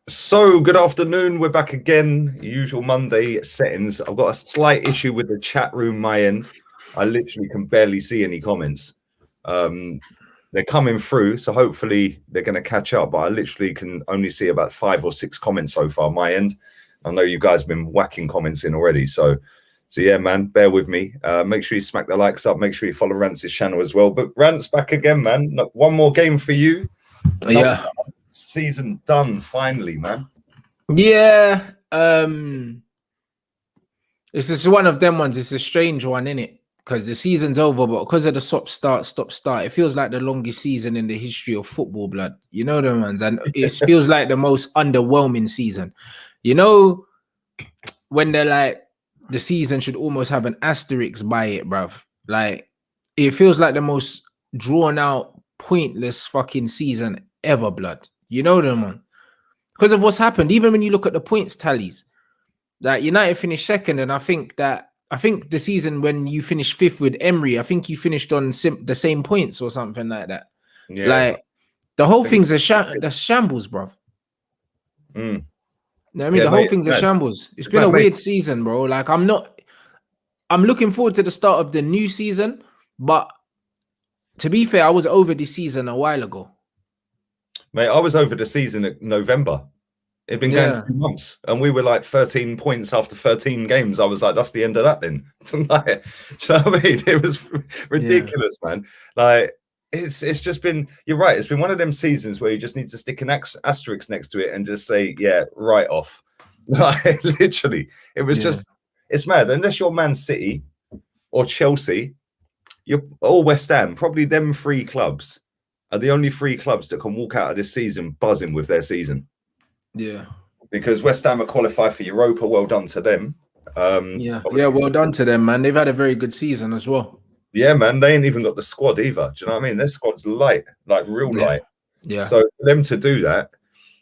So, good afternoon. We're back again. Usual Monday settings. I've got a slight issue with the chat room, my end. I literally can barely see any comments. They're coming through, so hopefully they're going to catch up. But I literally can only see about 5 or 6 comments so far, my end. I know you guys have been whacking comments in already. So yeah, man, bear with me. Make sure you smack the likes up. Make sure you follow Rance's channel as well. But Rance back again, man. Look, one more game for you. Yeah. Season done finally, man. Yeah. It's just one of them ones. It's a strange one, innit? Because the season's over, but because of the stop start, it feels like the longest season in the history of football, blood. You know them ones, and it feels like the most underwhelming season. You know, when they're like the season should almost have an asterisk by it, bruv. Like it feels like the most drawn out, pointless fucking season ever, blood. You know them, man. Because of what's happened, even when you look at the points tallies, that United finished second, and I think the season when you finished fifth with Emery, I think you finished on the same points or something like that. Yeah, like the whole thing's a shambles, bro. Mm. I mean, the whole thing's a shambles. It's been a weird season, bro. Like I'm looking forward to the start of the new season, but to be fair, I was over this season a while ago. Mate, I was over the season in November. It'd been going 2 months, and we were like 13 points after 13 games. I was like, that's the end of that then. Like, so I mean, it was ridiculous, man. Like, it's just been, you're right, it's been one of them seasons where you just need to stick an asterisk next to it and just say, yeah, right off. Like, literally, it was just, it's mad. Unless you're Man City or Chelsea, you're all West Ham, probably them 3 clubs are the only 3 clubs that can walk out of this season buzzing with their season. Yeah, because West Ham are qualified for Europa. Well done to them. Well done to them, man. They've had a very good season as well. Yeah, man. They ain't even got the squad either. Do you know what I mean? Their squad's light, like real light. Yeah. So for them to do that,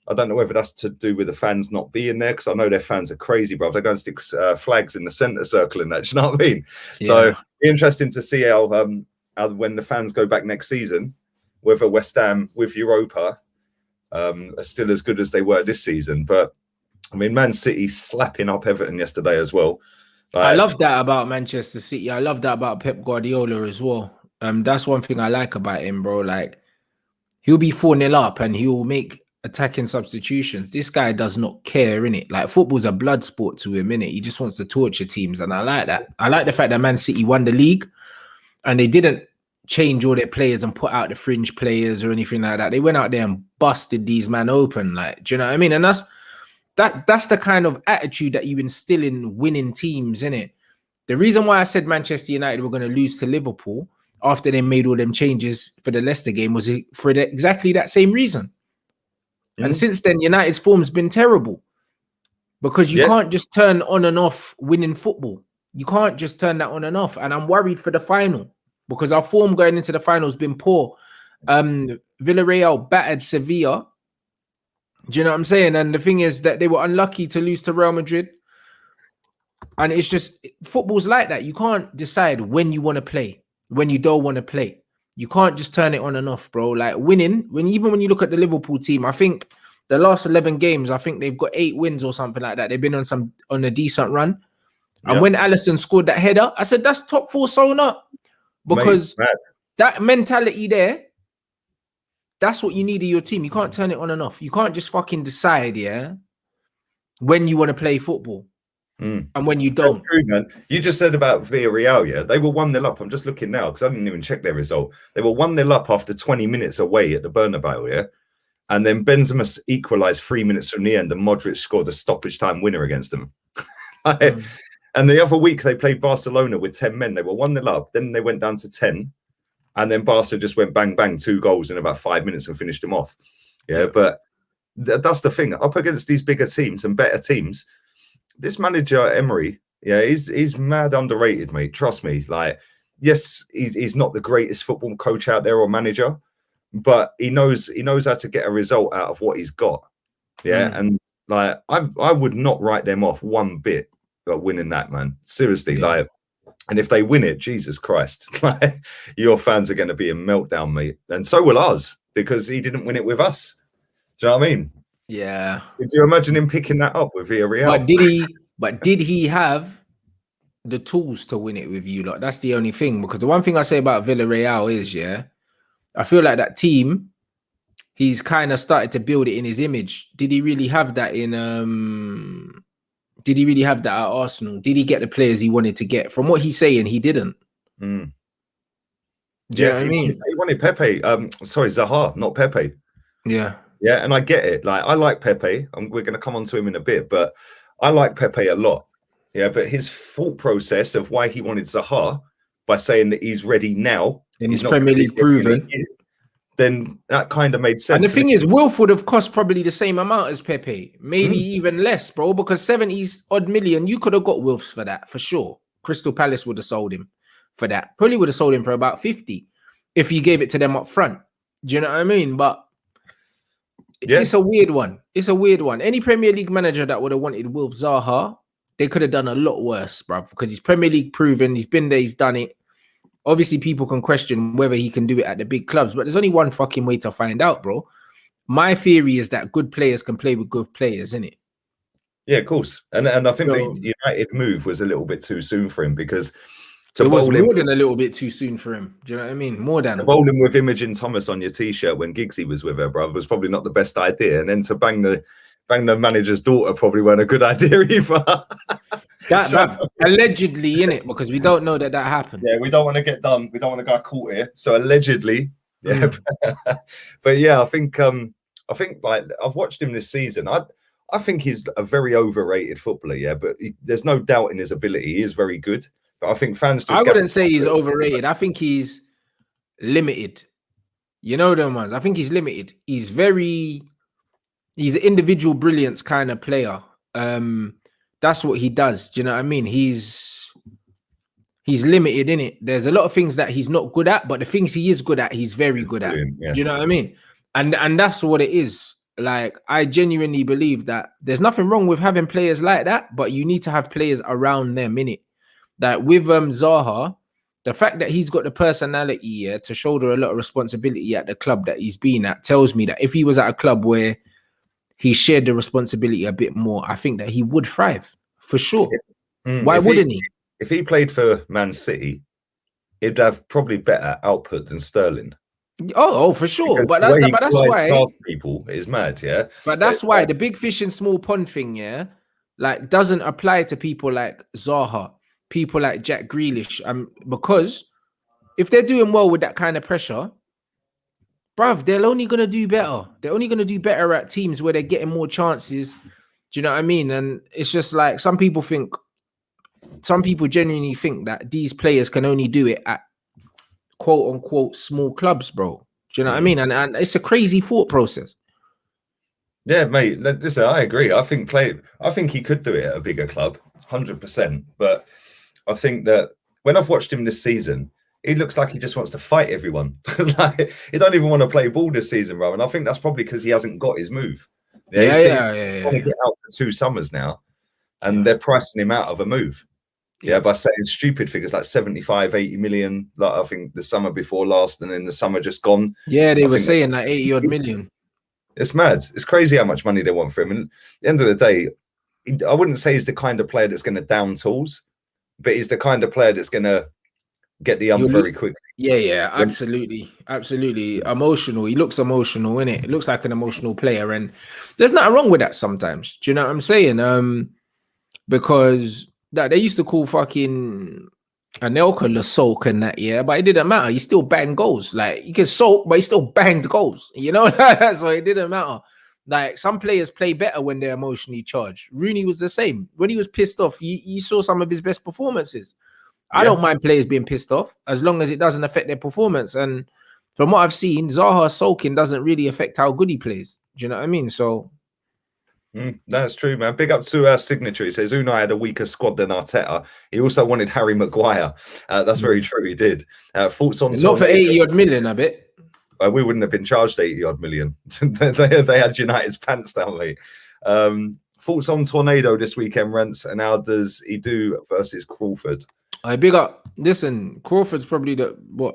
I don't know whether that's to do with the fans not being there, because I know their fans are crazy, bro. They're going to stick flags in the centre circle and that. Do you know what I mean? Yeah. So it'll be interesting to see how when the fans go back next season, whether West Ham with Europa are still as good as they were this season. But I mean, Man City slapping up Everton yesterday as well. I love that about Manchester City. I love that about Pep Guardiola as well. That's one thing I like about him, bro. Like, he'll be 4-0 up and he'll make attacking substitutions. This guy does not care, innit? Like, football's a blood sport to him, innit? He just wants to torture teams, and I like that. I like the fact that Man City won the league and they didn't change all their players and put out the fringe players or anything like that. They went out there and busted these men open. Like, do you know what I mean? And that's the kind of attitude that you instill in winning teams, innit? The reason why I said Manchester United were going to lose to Liverpool after they made all them changes for the Leicester game was for exactly that same reason. And since then, United's form's been terrible because you can't just turn on and off winning football. You can't just turn that on and off. And I'm worried for the final, because our form going into the final has been poor. Villarreal battered Sevilla. Do you know what I'm saying? And the thing is that they were unlucky to lose to Real Madrid. And it's just, football's like that. You can't decide when you want to play, when you don't want to play. You can't just turn it on and off, bro. Like winning, even when you look at the Liverpool team, I think the last 11 games, I think they've got 8 wins or something like that. They've been on a decent run. And when Alisson scored that header, I said, that's top 4 sewn up. Because that mentality there, that's what you need in your team. You can't turn it on and off. You can't just fucking decide, when you want to play football and when you don't. That's true, man. You just said about Villarreal, they were 1-0 up. I'm just looking now because I didn't even check their result. They were 1-0 up after 20 minutes away at the Bernabeu, and then Benzema equalised 3 minutes from the end, and Modric scored a stoppage time winner against them. And the other week they played Barcelona with 10 men. They were 1-0 up. Then they went down to 10. And then Barca just went bang, bang, 2 goals in about 5 minutes and finished them off. But that's the thing. Up against these bigger teams and better teams, this manager, Emery, he's mad underrated, mate. Trust me. Like, yes, he's not the greatest football coach out there or manager, but he knows how to get a result out of what he's got. And like, I would not write them off one bit. Winning that, man, seriously. Like, and if they win it, Jesus Christ, like, your fans are going to be a meltdown, mate, and so will ours, because he didn't win it with us. Do you know what I mean? Yeah. Could you imagine him picking that up with But Villarreal? did he have the tools to win it with you lot? That's the only thing. Because the one thing I say about Villarreal is, yeah, I feel like that team, he's kind of started to build it in his image. Did he really have that in did he really have that at Arsenal? Did he get the players he wanted to get? From what he's saying, he didn't. Mm. Do you know Yeah, what I mean? he wanted Pepe. Sorry, Zaha, not Pepe. Yeah. Yeah, and I get it. Like, I like Pepe, and we're going to come on to him in a bit, but I like Pepe a lot. Yeah, but his thought process of why he wanted Zaha by saying that he's ready now, And he's he's not going Premier to be League ready in a proven. year, then that kind of made sense. And the thing is, Wilf would have cost probably the same amount as Pepe, maybe even less, bro, because 70s odd million, you could have got Wilfs for that, for sure. Crystal Palace would have sold him for that. Probably would have sold him for about 50 if you gave it to them up front. Do you know what I mean? But it's a weird one. It's a weird one. Any Premier League manager that would have wanted Wilf Zaha, they could have done a lot worse, bro, because he's Premier League proven. He's been there, he's done it. Obviously, people can question whether he can do it at the big clubs, but there's only one fucking way to find out, bro. My theory is that good players can play with good players, isn't it? Yeah, of course. And I think the United move was a little bit too soon for him, because it was more than a little bit too soon for him. Do you know what I mean? More than to bowl him with Imogen Thomas on your t-shirt when Giggsy was with her, bro, was probably not the best idea. And then to bang the manager's daughter probably weren't a good idea either. Allegedly, in it, because we don't know that happened. Yeah, we don't want to get done. We don't want to get caught here. So allegedly, yeah. But yeah, I think like I've watched him this season. I think he's a very overrated footballer. Yeah, but there's no doubt in his ability. He is very good. But I think fans just. I wouldn't say he's overrated. I think he's limited. You know them ones. I think he's limited. He's an individual brilliance kind of player. That's what he does. Do you know what I mean? He's limited in it. There's a lot of things that he's not good at, but the things he is good at, he's very good at. Yeah. Do you know what I mean? And that's what it is. Like, I genuinely believe that there's nothing wrong with having players like that, but you need to have players around them in it. That with Zaha, the fact that he's got the personality to shoulder a lot of responsibility at the club that he's been at tells me that if he was at a club where he shared the responsibility a bit more, I think that he would thrive for sure. Why wouldn't he? If he played for Man City, he'd have probably better output than Sterling. Oh, for sure. But that's why people is mad, yeah. But that's why the big fish in small pond thing, yeah, like doesn't apply to people like Zaha, people like Jack Grealish, because if they're doing well with that kind of pressure, bruv, they're only gonna do better. They're only gonna do better at teams where they're getting more chances. Do you know what I mean? And it's just like some people genuinely think that these players can only do it at quote unquote small clubs, bro. Do you know what I mean? And it's a crazy thought process. Yeah, mate. Listen, I agree. I think he could do it at a bigger club, 100%. But I think that when I've watched him this season, he looks like he just wants to fight everyone. Like, he don't even want to play ball this season, bro. And I think that's probably because he hasn't got his move. Yeah. He's want to get out for 2 summers now, and they're pricing him out of a move. Yeah, by saying stupid figures like 75, 80 million, like I think the summer before last, and then the summer just gone. Yeah, they were saying that 80 odd million. It's mad. It's crazy how much money they want for him. And at the end of the day, I wouldn't say he's the kind of player that's going to down tools, but he's the kind of player that's going to get the very quickly. Yeah, absolutely. Emotional. He looks emotional, innit? It looks like an emotional player, and there's nothing wrong with that sometimes. Do you know what I'm saying? Because that they used to call fucking Anelka the sulk and that, yeah, but it didn't matter. He still banged goals. Like, you can sulk, but he still banged goals. You know, that's why it didn't matter. Like, some players play better when they're emotionally charged. Rooney was the same. When he was pissed off, you saw some of his best performances. I don't mind players being pissed off as long as it doesn't affect their performance. And from what I've seen, Zaha sulking doesn't really affect how good he plays. Do you know what I mean? So. That's true, man. Big up to our signature. He says Unai had a weaker squad than Arteta. He also wanted Harry Maguire. That's very true. He did. Thoughts on not for 80 odd million, I bet. We wouldn't have been charged 80 odd million. they had United's pants down, mate. Thoughts on Tornado this weekend, Rents, and how does he do versus Crawford? I big up. Listen, Crawford's probably the £1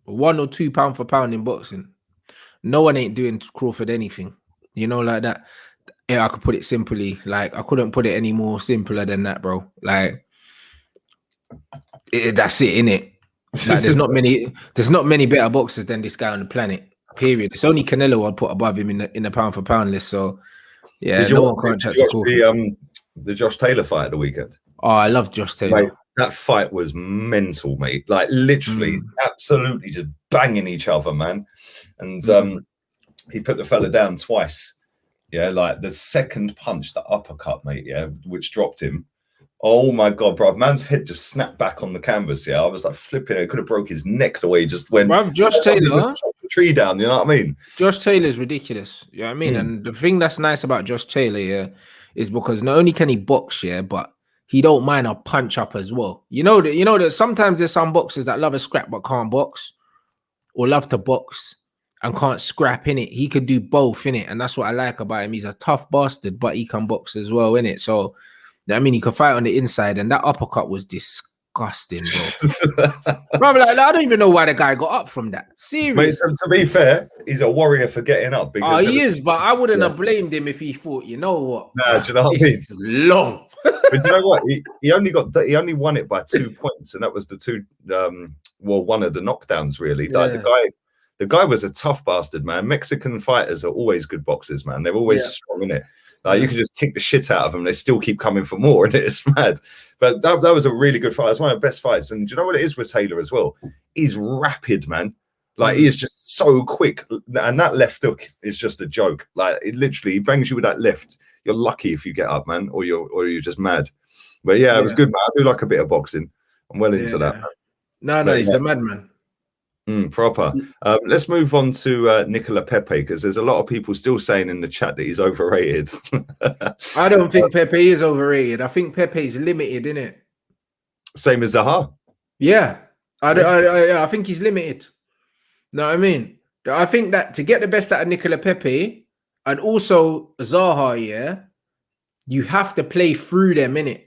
or £2 for pound in boxing. No one ain't doing Crawford anything. You know, like that. Yeah, I could put it simply. Like, I couldn't put it any more simpler than that, bro. Like, that's it, innit? Like, there's not many better boxers than this guy on the planet. Period. It's only Canelo I'd put above him in the pound for pound list. So yeah, no one can't chat to Crawford. The Josh Taylor fight at the weekend? Oh, I love Josh Taylor. Mate, that fight was mental, mate. Like literally, absolutely just banging each other, man. And he put the fella down twice. Yeah, like the second punch, the uppercut, mate. Yeah, which dropped him. Oh my god, bro! Man's head just snapped back on the canvas. Yeah, I was like flipping. It could have broke his neck the way he just went. Bruv, Josh Taylor, the tree down. You know what I mean? Josh Taylor is ridiculous. You know what I mean? And the thing that's nice about Josh Taylor, yeah, is because not only can he box, yeah, but he don't mind a punch up as well. You know that sometimes there's some boxers that love a scrap but can't box, or love to box and can't scrap in it. He could do both in it, and that's what I like about him. He's a tough bastard, but he can box as well in it. So. I mean, he could fight on the inside, and that uppercut was disgusting, bro. Bro, like, I don't even know why the guy got up from that. Seriously. Mate, to be fair, he's a warrior for getting up. Because he is, but I wouldn't have blamed him if he thought, you know what? Nah, do you know what I mean? It's long. But do you know what? He only won it by 2 points, and that was one of the knockdowns, really. Yeah. Like the guy was a tough bastard, man. Mexican fighters are always good boxers, man. They're always strong in it. Like you can just kick the shit out of them. They still keep coming for more, and it's mad. But that was a really good fight. It's one of the best fights. And do you know what it is with Taylor as well? He's rapid, man. Like he is just so quick. And that left hook is just a joke. Like it literally, he bangs you with that left. You're lucky if you get up, man, or you're just mad. But yeah, it was good, man. I do like a bit of boxing. I'm well into that. Man. No, he's the madman. Proper. Let's move on to Nicola Pepe, because there's a lot of people still saying in the chat that he's overrated. I don't think Pepe is overrated. I think Pepe's limited, innit? Same as Zaha. Yeah, I think he's limited. Know what I mean? I think that to get the best out of Nicola Pepe and also Zaha, yeah, you have to play through them, innit?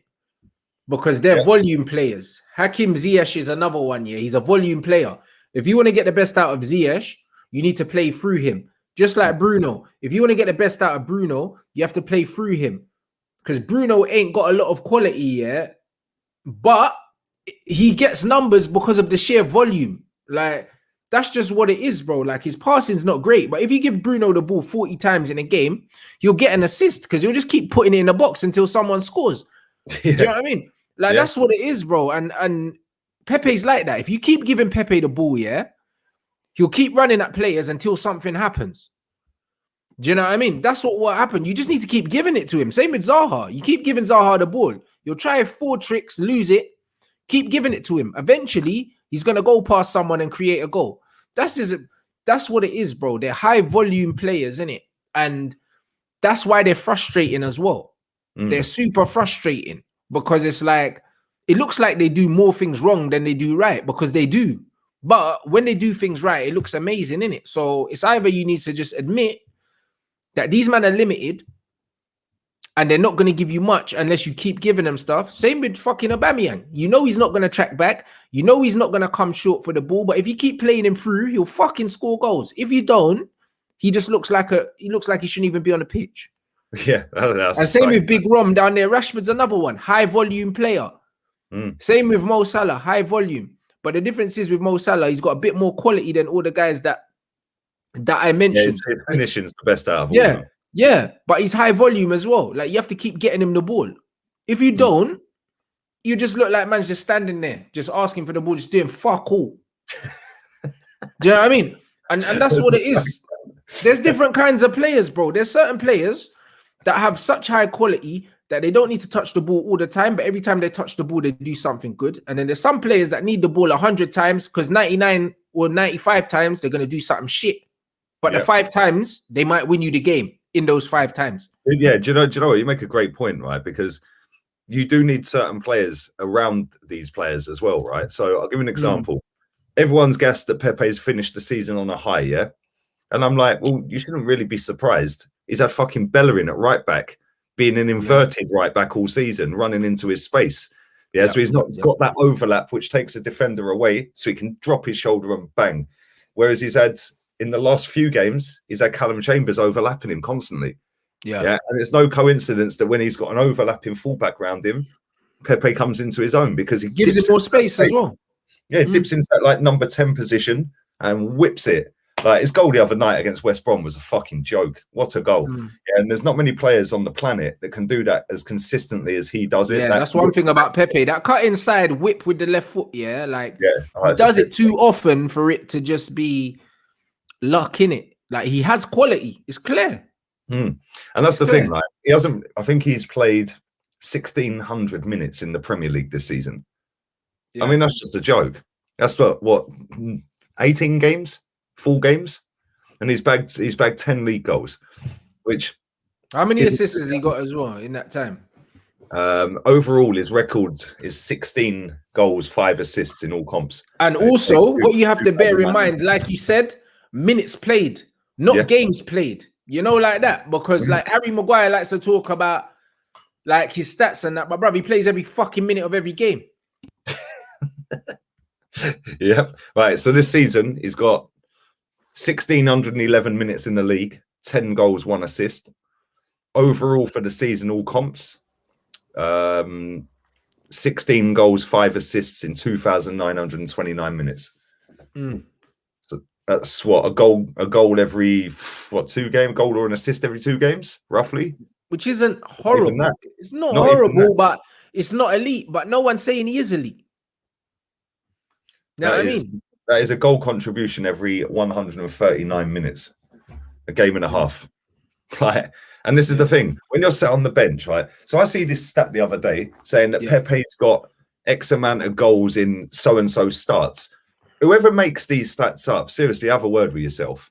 Because they're volume players. Hakim Ziyech is another one, yeah. He's a volume player. If you want to get the best out of Ziyech, you need to play through him. Just like Bruno. If you want to get the best out of Bruno, you have to play through him. Because Bruno ain't got a lot of quality yet, but he gets numbers because of the sheer volume. Like, that's just what it is, bro. Like, his passing's not great, but if you give Bruno the ball 40 times in a game, he'll get an assist because he'll just keep putting it in the box until someone scores. Do you know what I mean? Like, that's what it is, bro. And Pepe's like that. If you keep giving Pepe the ball, yeah, he'll keep running at players until something happens. Do you know what I mean? That's what happened. You just need to keep giving it to him. Same with Zaha. You keep giving Zaha the ball. You'll try 4 tricks, lose it. Keep giving it to him. Eventually, he's going to go past someone and create a goal. That's what it is, bro. They're high volume players, innit? And that's why they're frustrating as well. They're super frustrating because it's like, it looks like they do more things wrong than they do right, because they do. But when they do things right, it looks amazing, innit? So it's either you need to just admit that these men are limited and they're not going to give you much unless you keep giving them stuff. Same with fucking Aubameyang. You know he's not going to track back. You know he's not going to come short for the ball. But if you keep playing him through, he'll fucking score goals. If you don't, he just looks like he shouldn't even be on the pitch. Yeah. And same with Big Rom down there. Rashford's another one. High volume player. Same with Mo Salah, high volume. But the difference is with Mo Salah, he's got a bit more quality than all the guys that I mentioned. Yeah, his finishing's the best out of all of them. Yeah, but he's high volume as well. Like, you have to keep getting him the ball. If you don't, you just look like man's just standing there, just asking for the ball, just doing fuck all. Do you know what I mean? And that's what it is. There's different kinds of players, bro. There's certain players that have such high quality that they don't need to touch the ball all the time, but every time they touch the ball, they do something good. And then there's some players that need the ball 100 times because 99 or 95 times, they're going to do something shit. But the 5 times, they might win you the game in those 5 times. Yeah, do you know what? You make a great point, right? Because you do need certain players around these players as well, right? So I'll give you an example. Everyone's guessed that Pepe's finished the season on a high, yeah? And I'm like, well, you shouldn't really be surprised. He's had fucking Bellerin at right back, being an inverted right back all season, running into his space. Yeah, so he's not got that overlap, which takes a defender away, so he can drop his shoulder and bang. Whereas he's had in the last few games, he's had Callum Chambers overlapping him constantly. Yeah. And it's no coincidence that when he's got an overlapping fullback round him, Pepe comes into his own because he gives him more space as well. Yeah, dips into that like number 10 position and whips it. Like his goal the other night against West Brom was a fucking joke. What a goal. Yeah, and there's not many players on the planet that can do that as consistently as he does it. Yeah, that's one thing about Pepe. That cut inside whip with the left foot, he does it too often for it to just be luck in it. Like he has quality. It's clear. And that's the thing, like he hasn't, I think he's played 1,600 minutes in the Premier League this season. Yeah. I mean, that's just a joke. That's what 18 games, full games, and he's bagged 10 league goals. Which how many assists has he got as well in that time? Overall, his record is 16 goals, 5 assists in all comps. And also, what you have to bear in mind, like you said, minutes played, not games played. You know, like that, because like Harry Maguire likes to talk about like his stats and that, but brother, he plays every fucking minute of every game. Yep. Right. So this season he's got 1,611 minutes in the league, 10 goals, 1 assist. Overall for the season, all comps, 16 goals, 5 assists in 2,929 minutes. So that's what a goal every 2 games, goal or an assist every 2 games, roughly. Which isn't horrible. It's not horrible, but it's not elite. But no one's saying he is elite. You know what I mean? That is a goal contribution every 139 minutes, a game and a half. Right. And this is the thing, when you're sat on the bench, right? So I see this stat the other day saying that Pepe's got X amount of goals in so-and-so starts. Whoever makes these stats up, seriously, have a word with yourself.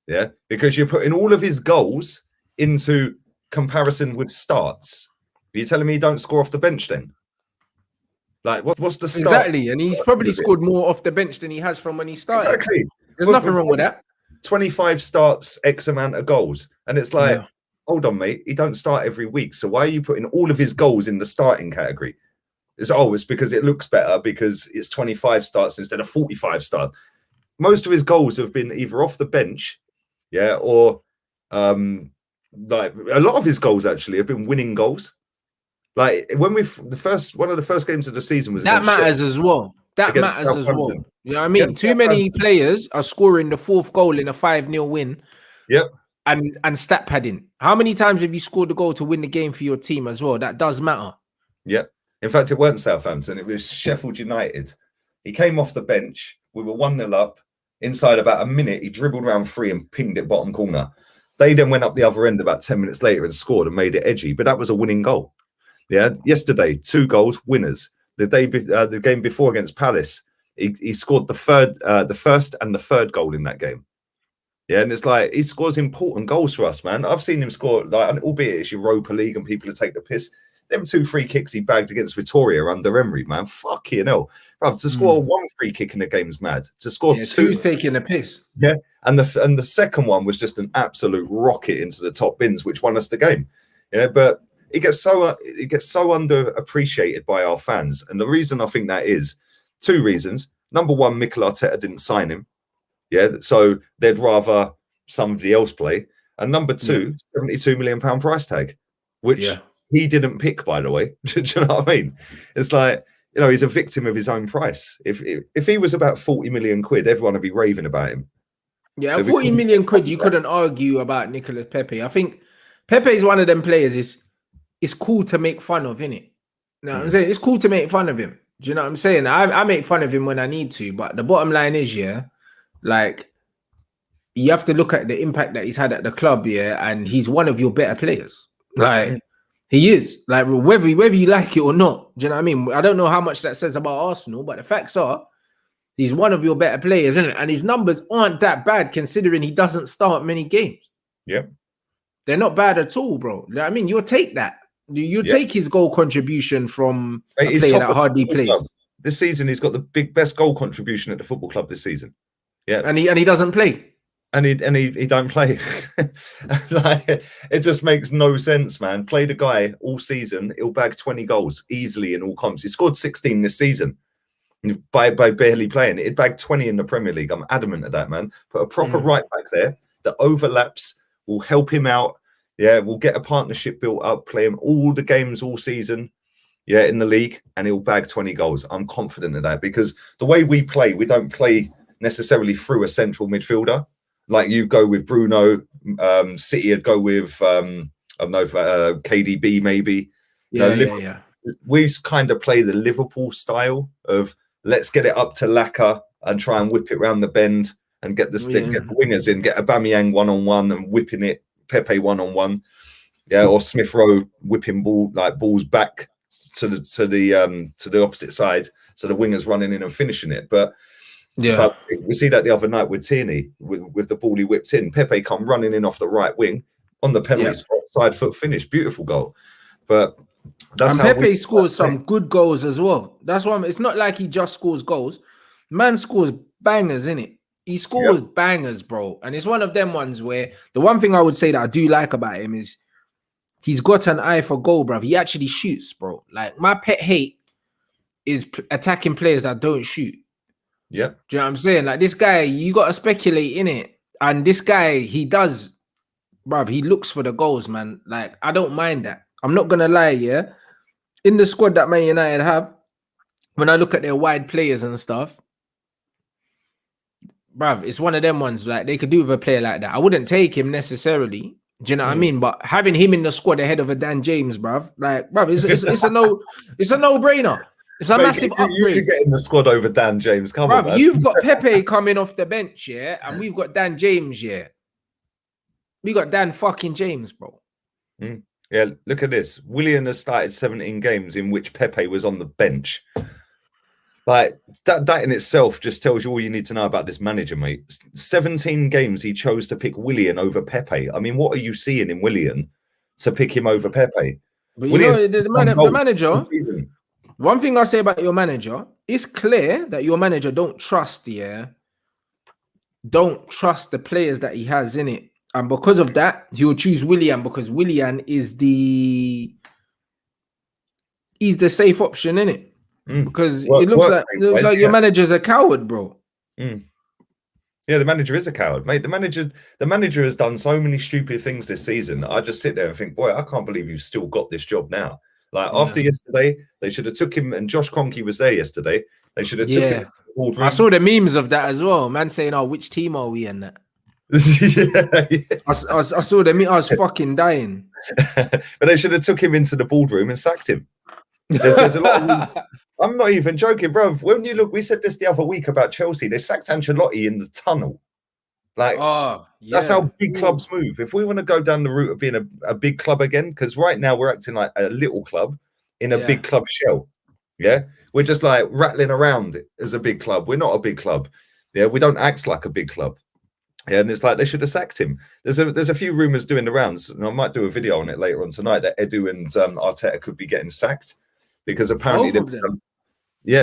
Yeah. Because you're putting all of his goals into comparison with starts. Are you telling me he don't score off the bench then? Like, what's the start? Exactly. And he's probably scored more off the bench than he has from when he started. Exactly. There's nothing wrong with that. 25 starts, X amount of goals. And it's like, hold on, mate. He don't start every week. So why are you putting all of his goals in the starting category? It's because it looks better because it's 25 starts instead of 45 starts. Most of his goals have been either off the bench, or like a lot of his goals actually have been winning goals. Like when one of the first games of the season was that matters as well. That matters as well. You know what I mean? Too many players are scoring the 4th goal in a 5-0 win. Yep. And stat padding. How many times have you scored a goal to win the game for your team as well? That does matter. Yep. In fact, it weren't Southampton. It was Sheffield United. He came off the bench. We were 1-0 up. Inside about a minute, he dribbled around free and pinged it bottom corner. They then went up the other end about 10 minutes later and scored and made it edgy. But that was a winning goal. Yeah. Yesterday, 2 goals, winners. The game before against Palace, he scored the first and the third goal in that game. Yeah, and it's like he scores important goals for us, man. I've seen him score, like, albeit it's Europa League and people take the piss. Them 2 free kicks he bagged against Vittoria under Emery, man. Fucking hell. Bro, to score 1 free kick in the game's mad. To score 2, 2's taking a piss. Yeah, and the second one was just an absolute rocket into the top bins, which won us the game. Yeah, but it gets so underappreciated by our fans, and the reason I think that is 2 reasons. Number one, Mikel Arteta didn't sign him. Yeah, so they'd rather somebody else play. And number 2, £72 million price tag, which he didn't pick, by the way. Do you know what I mean? It's like, you know, he's a victim of his own price. If he was about 40 million quid, everyone would be raving about him. Yeah, 40 million quid, you couldn't argue about Nicolas Pepe. I think Pepe is one of them players. It's cool to make fun of, innit? You know what I'm saying? It's cool to make fun of him. Do you know what I'm saying? I make fun of him when I need to, but the bottom line is, like, you have to look at the impact that he's had at the club, and he's one of your better players. Like, he is. Like, whether you like it or not, do you know what I mean? I don't know how much that says about Arsenal, but the facts are, he's one of your better players, isn't it? And his numbers aren't that bad considering he doesn't start many games. Yep. They're not bad at all, bro. You know what I mean? You'll take that. You take his goal contribution from a player that hardly plays. This season, he's got the best goal contribution at the football club this season. Yeah, and he doesn't play, and he don't play. Like, it just makes no sense, man. Play the guy all season, he'll bag 20 goals easily in all comps. He scored 16 this season. by barely playing. It bagged 20 in the Premier League. I'm adamant of that, man. Put a proper right back there that overlaps, will help him out. Yeah, we'll get a partnership built up, play him all the games all season. Yeah, in the league, and he'll bag 20 goals. I'm confident of that because the way we play, we don't play necessarily through a central midfielder. Like you go with Bruno, City would go with I don't know, KDB maybe. Yeah. We kind of play the Liverpool style of let's get it up to Laka and try and whip it round the bend and get the wingers in, get Aubameyang one-on-one and whipping it, Pepe one-on-one. Yeah, or Smith Rowe whipping balls back to the opposite side, so the wingers running in and finishing it. But yeah, we see that the other night with Tierney with the ball he whipped in. Pepe come running in off the right wing on the penalty spot, side foot finish, beautiful goal. But that's how Pepe scores some good goals as well. That's why it's not like he just scores goals. Man scores bangers, innit? He scores bangers, bro. And it's one of them ones where the one thing I would say that I do like about him is he's got an eye for goal, bro. He actually shoots, bro. Like my pet hate is attacking players that don't shoot. Yeah. Do you know what I'm saying? Like this guy, you got to speculate in it. And this guy, he does, bro. He looks for the goals, man. Like I don't mind that. I'm not going to lie, yeah. In the squad that Man United have, when I look at their wide players and stuff, bruv, it's one of them ones like they could do with a player like that. I wouldn't take him necessarily. Do you know what I mean? But having him in the squad ahead of a Dan James, bruv, like, bruv, it's a no-brainer. It's a massive upgrade. You get in the squad over Dan James. Come on, man. You've got Pepe coming off the bench, yeah, and we've got Dan James, yeah. We got Dan fucking James, bro. Yeah, look at this. Willian has started 17 games in which Pepe was on the bench. Like that in itself just tells you all you need to know about this manager, mate. 17 games he chose to pick Willian over Pepe. I mean, what are you seeing in Willian to pick him over Pepe? But you know, the manager. One thing I say about your manager, it's clear that your manager don't trust the players that he has in it. And because of that, he will choose Willian because Willian is he's the safe option in it. Because it looks like your manager's a coward, bro. Yeah, the manager is a coward, mate. The manager has done so many stupid things this season. I just sit there and think, boy, I can't believe you've still got this job now. Like after yesterday, they should have took him, and Josh Kroenke was there yesterday. They should have took him. I saw the memes of that as well. Man saying, "Oh, which team are we in?" That. I saw the meme. I was fucking dying. But they should have took him into the boardroom and sacked him. There's a lot of I'm not even joking, bro. When you look, we said this the other week about Chelsea. They sacked Ancelotti in the tunnel. Like, that's how big clubs move. If we want to go down the route of being a big club again, because right now we're acting like a little club in a big club shell. Yeah, we're just like rattling around as a big club. We're not a big club. Yeah, we don't act like a big club. Yeah, and it's like they should have sacked him. There's a few rumors doing the rounds, and I might do a video on it later on tonight that Edu and Arteta could be getting sacked because apparently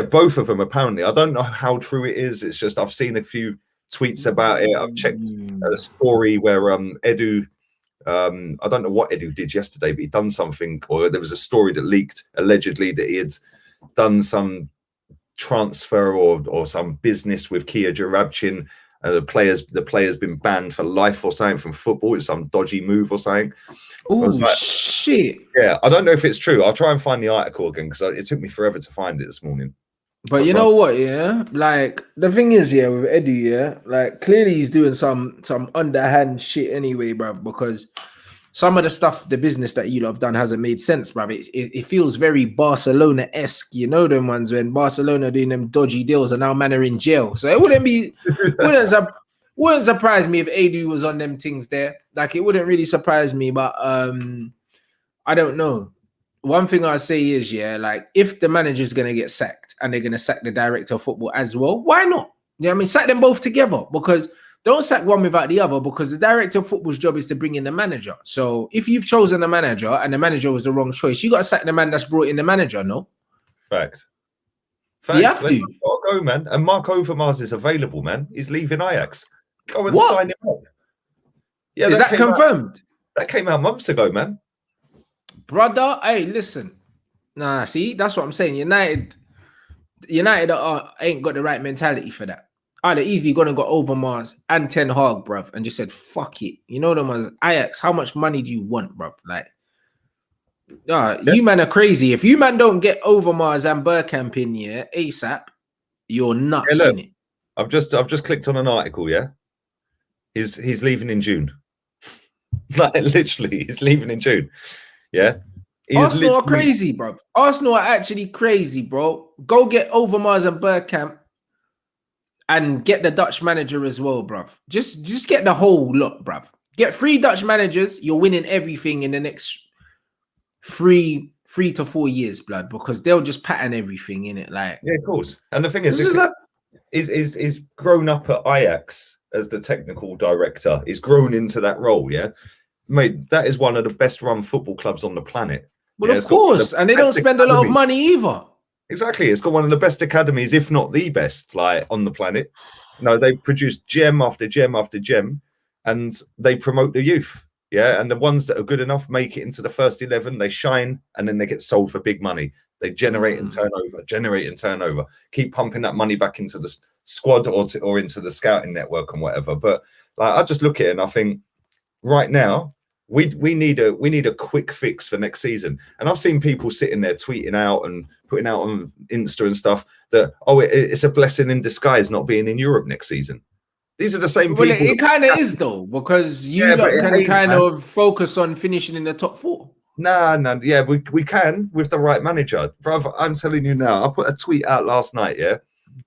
both of them apparently. I don't know how true it is. It's just I've seen a few tweets about it. I've checked a story where Edu, I don't know what Edu did yesterday, but he done something, or there was a story that leaked allegedly that he had done some transfer or some business with Kia Jarabchin. The player's been banned for life or something from football. It's some dodgy move or something. Oh, shit. Yeah, I don't know if it's true. I'll try and find the article again because it took me forever to find it this morning. But you know what, yeah? Like, the thing is, yeah, with Edu, yeah, like, clearly he's doing some underhand shit anyway, bruv, because some of the stuff, the business that you have done hasn't made sense, bruv. It feels very Barcelona-esque, you know, them ones when Barcelona doing them dodgy deals and now man are in jail. So it wouldn't surprise me if Edu was on them things there. Like, it wouldn't really surprise me, but I don't know. One thing I say is, yeah, like, if the manager's going to get sacked and they're going to sack the director of football as well, why not? You know what I mean? Sack them both together, because don't sack one without the other, because the director of football's job is to bring in the manager. So if you've chosen a manager and the manager was the wrong choice, you got to sack the man that's brought in the manager, no? Fact. You have to. Go, man. And Mark Overmars is available, man. He's leaving Ajax. Go and sign him up. Yeah, is that confirmed? That came out months ago, man. Brother, hey, listen. Nah, see, that's what I'm saying. United, United ain't got the right mentality for that. I'd have easily gone and got Overmars and Ten Hag, bruv, and just said, fuck it. You know them as Ajax, how much money do you want, bruv? Like, you man are crazy. If you man don't get Overmars and Bergkamp in here ASAP, you're nuts, look, innit? I've just clicked on an article, yeah. He's leaving in June. Like literally, he's leaving in June. Yeah. Arsenal are crazy, bro. Arsenal are actually crazy, bro. Go get Overmars and Bergkamp and get the Dutch manager as well, bruv. Just get the whole lot, bruv. Get 3 Dutch managers, you're winning everything in the next 3 to 4 years, blood, because they'll just pattern everything in it. Like, yeah, of course. And the thing is, is grown up at Ajax as the technical director. He's grown into that role, yeah. Mate, that is one of the best run football clubs on the planet. Well, yeah, of course, and they don't spend a lot of money either. Exactly, it's got one of the best academies, if not the best, like on the planet. No, they produce gem after gem after gem, and they promote the youth. Yeah, and the ones that are good enough make it into the first 11. They shine, and then they get sold for big money. They generate and turn over. Keep pumping that money back into the squad or into the scouting network and whatever. But like, I just look at it and I think, right now, we need a quick fix for next season. And I've seen people sitting there tweeting out and putting out on Insta and stuff that, oh, it's a blessing in disguise not being in Europe next season. These are the same people. Well, it kind of is though, because you can kind of focus on finishing in the top 4. Nah, yeah, we can with the right manager, brother. I'm telling you now. I put a tweet out last night, yeah,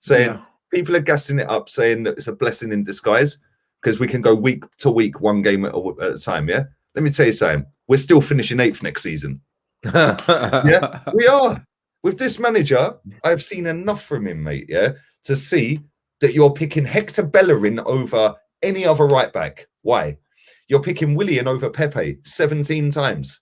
saying people are gassing it up, saying that it's a blessing in disguise because we can go week to week, one game at a time. Yeah, let me tell you something. We're still finishing 8th next season. Yeah, we are. With this manager, I've seen enough from him, mate. Yeah, to see that you're picking Hector Bellerin over any other right back. Why? You're picking Willian over Pepe 17 times.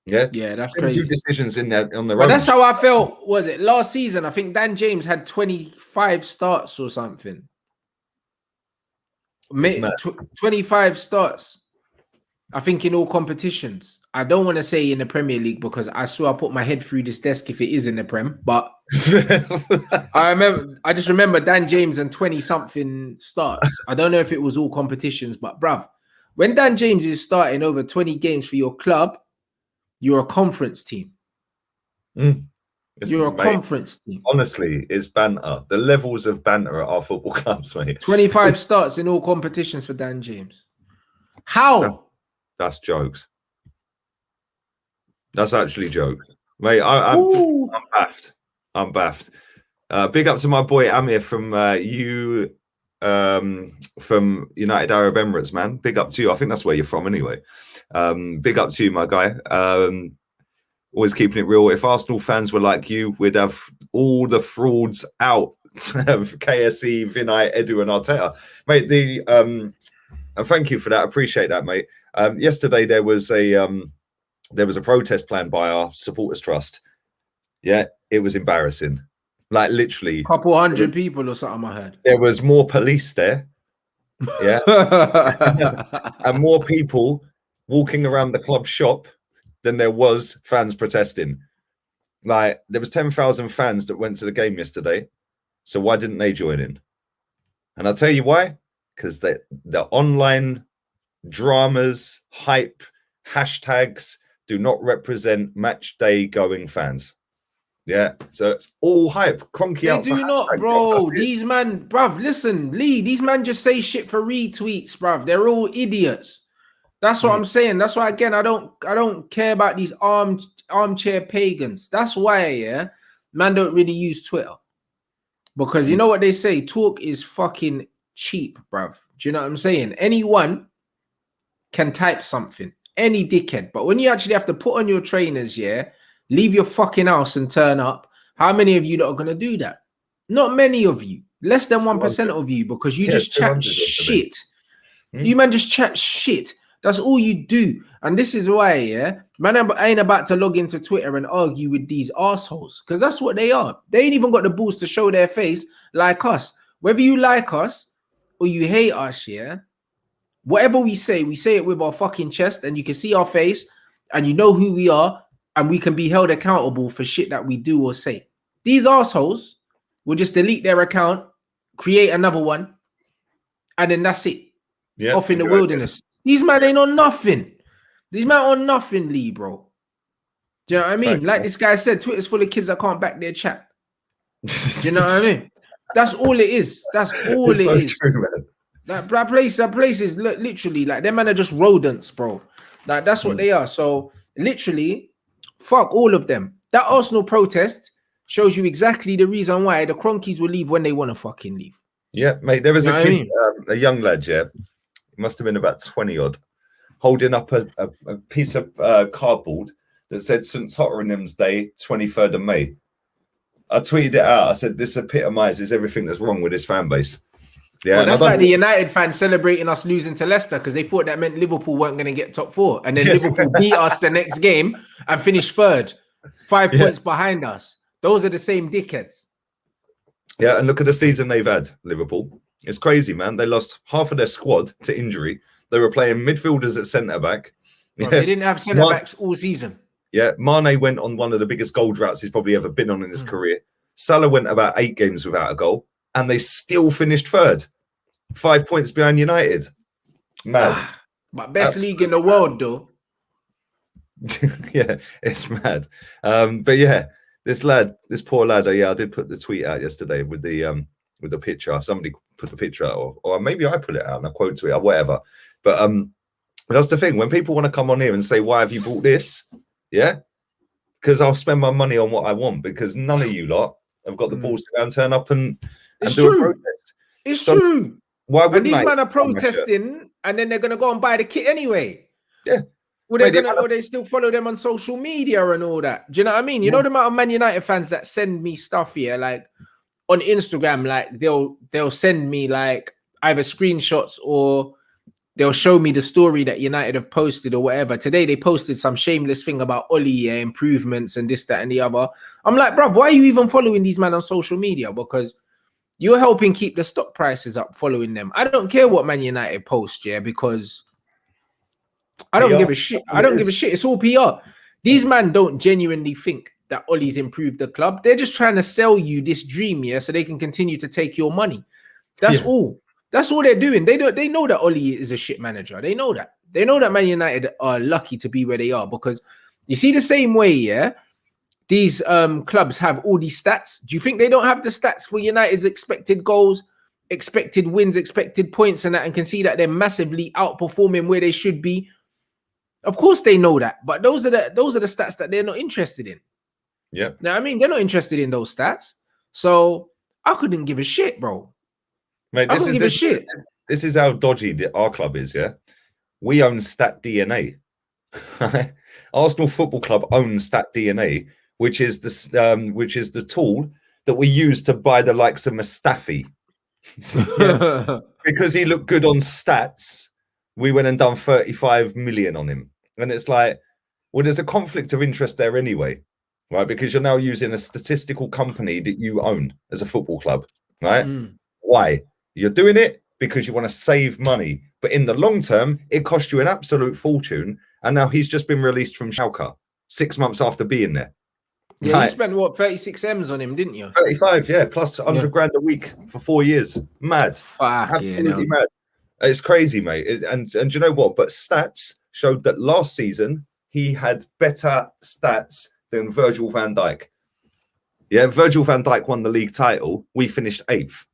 Yeah, that's crazy. 2 decisions in there on their own. But that's how I felt. Was it last season? I think Dan James had 25 starts or something. 25 starts. I think in all competitions. I don't want to say in the Premier League because I swear I put my head through this desk if it is in the Prem. But I just remember Dan James and 20-something starts. I don't know if it was all competitions, but bruv, when Dan James is starting over 20 games for your club, you're a conference team. You're a conference team. Honestly, it's banter. The levels of banter at our football clubs, mate. 25 starts in all competitions for Dan James. How? That's jokes. That's actually jokes. Mate, I'm baffed. I'm baffed. Big up to my boy Amir from from United Arab Emirates, man. Big up to you. I think that's where you're from anyway. Big up to you, my guy. Always keeping it real. If Arsenal fans were like you, we'd have all the frauds out of KSE, Vinay, Edu, and Arteta. Mate, and thank you for that. I appreciate that, mate. Yesterday there was a protest planned by our supporters trust. Yeah, it was embarrassing. Like literally a couple hundred people or something. I heard there was more police there. Yeah. And more people walking around the club shop than there was fans protesting. Like there was 10,000 fans that went to the game yesterday. So why didn't they join in? And I'll tell you why. Because the online dramas, hype, hashtags do not represent match day going fans. Yeah, so it's all hype. Conky out. They do not, bro. These man, bruv, listen, Lee, these man just say shit for retweets, bruv. They're all idiots. That's what I'm saying. That's why, again, I don't care about these armchair pagans. That's why, yeah, man don't really use Twitter. Because you know what they say? Talk is fucking cheap, bruv. Do you know what I'm saying? Anyone can type something. Any dickhead. But when you actually have to put on your trainers, yeah, leave your fucking house and turn up. How many of you that are going to do that? Not many of you. Less than 1% of you, because you just chat shit. You man just chat shit. That's all you do. And this is why, yeah, man, I ain't about to log into Twitter and argue with these assholes, because that's what they are. They ain't even got the balls to show their face like us. Whether you like us or you hate us, yeah, whatever we say it with our fucking chest, and you can see our face and you know who we are, and we can be held accountable for shit that we do or say. These assholes, will just delete their account, create another one, and then that's it. Yeah, off in the wilderness. These man ain't on nothing. These man on nothing, Lee, bro. Do you know what I mean? Like this guy said, Twitter's full of kids that can't back their chat. Do you know what I mean? That's all it is. That's all it is. True, man. That place is literally like them men are just rodents, bro. Like that's what they are. So literally, fuck all of them. That Arsenal protest shows you exactly the reason why the Cronkies will leave when they want to fucking leave. Yeah, mate. There was a kid, a young lad, yeah. He must have been about 20 odd, holding up a piece of cardboard that said St. Tottenham's Day, 23rd of May. I tweeted it out. I said, this epitomizes everything that's wrong with this fan base. Yeah, well, that's like the United fans celebrating us losing to Leicester because they thought that meant Liverpool weren't going to get top 4. And then Liverpool beat us the next game and finished 3rd, 5 points behind us. Those are the same dickheads. Yeah, and look at the season they've had, Liverpool. It's crazy, man. They lost half of their squad to injury. They were playing midfielders at centre-back. Well, they didn't have centre-backs all season. Yeah, Mane went on one of the biggest goal droughts he's probably ever been on in his career. Salah went about 8 games without a goal, and they still finished 3rd. 5 points behind United. Mad. But best league in the world, though. Yeah, it's mad. But yeah, this poor lad, I did put the tweet out yesterday with the picture. Somebody put the picture out, or maybe I put it out and I quote tweet or whatever. But that's the thing. When people want to come on here and say, why have you bought this? Yeah, because I'll spend my money on what I want, because none of you lot have got the balls to go and turn up and do a protest. It's true. Why would these men are protesting and then they're gonna go and buy the kit anyway? Yeah. Or they still follow them on social media and all that. Do you know what I mean? You know the amount of Man United fans that send me stuff here, like on Instagram, like they'll send me like either screenshots or they'll show me the story that United have posted or whatever. Today they posted some shameless thing about Oli improvements and this, that, and the other. I'm like, bruv, why are you even following these men on social media? Because you're helping keep the stock prices up following them. I don't care what Man United post, yeah, because I don't give a shit. I don't give a shit. It's all PR. These men don't genuinely think that Ollie's improved the club. They're just trying to sell you this dream, yeah, so they can continue to take your money. That's all. That's all they're doing. They know that Ollie is a shit manager. They know that. They know that Man United are lucky to be where they are, because you see the same way, yeah, these clubs have all these stats. Do you think they don't have the stats for United's expected goals, expected wins, expected points and that, and can see that they're massively outperforming where they should be? Of course they know that, but those are the stats that they're not interested in. Yeah. Now, I mean, they're not interested in those stats. So I couldn't give a shit, bro. Mate, I couldn't give a shit. This is how dodgy our club is, yeah? We own Stat DNA. Arsenal Football Club owns Stat DNA, which is the tool that we use to buy the likes of Mustafi. Because he looked good on stats, we went and done 35 million on him. And it's like, well, there's a conflict of interest there anyway, right? Because you're now using a statistical company that you own as a football club, right? Why? You're doing it because you want to save money. But in the long term, it cost you an absolute fortune. And now he's just been released from Schalke 6 months after being there. Yeah, you spent what, 36 M's on him, didn't you? 35, yeah, plus 100 grand a week for 4 years. Mad. Absolutely mad. It's crazy, mate. And you know what? But stats showed that last season he had better stats than Virgil van Dijk. Yeah, Virgil van Dijk won the league title. We finished 8th.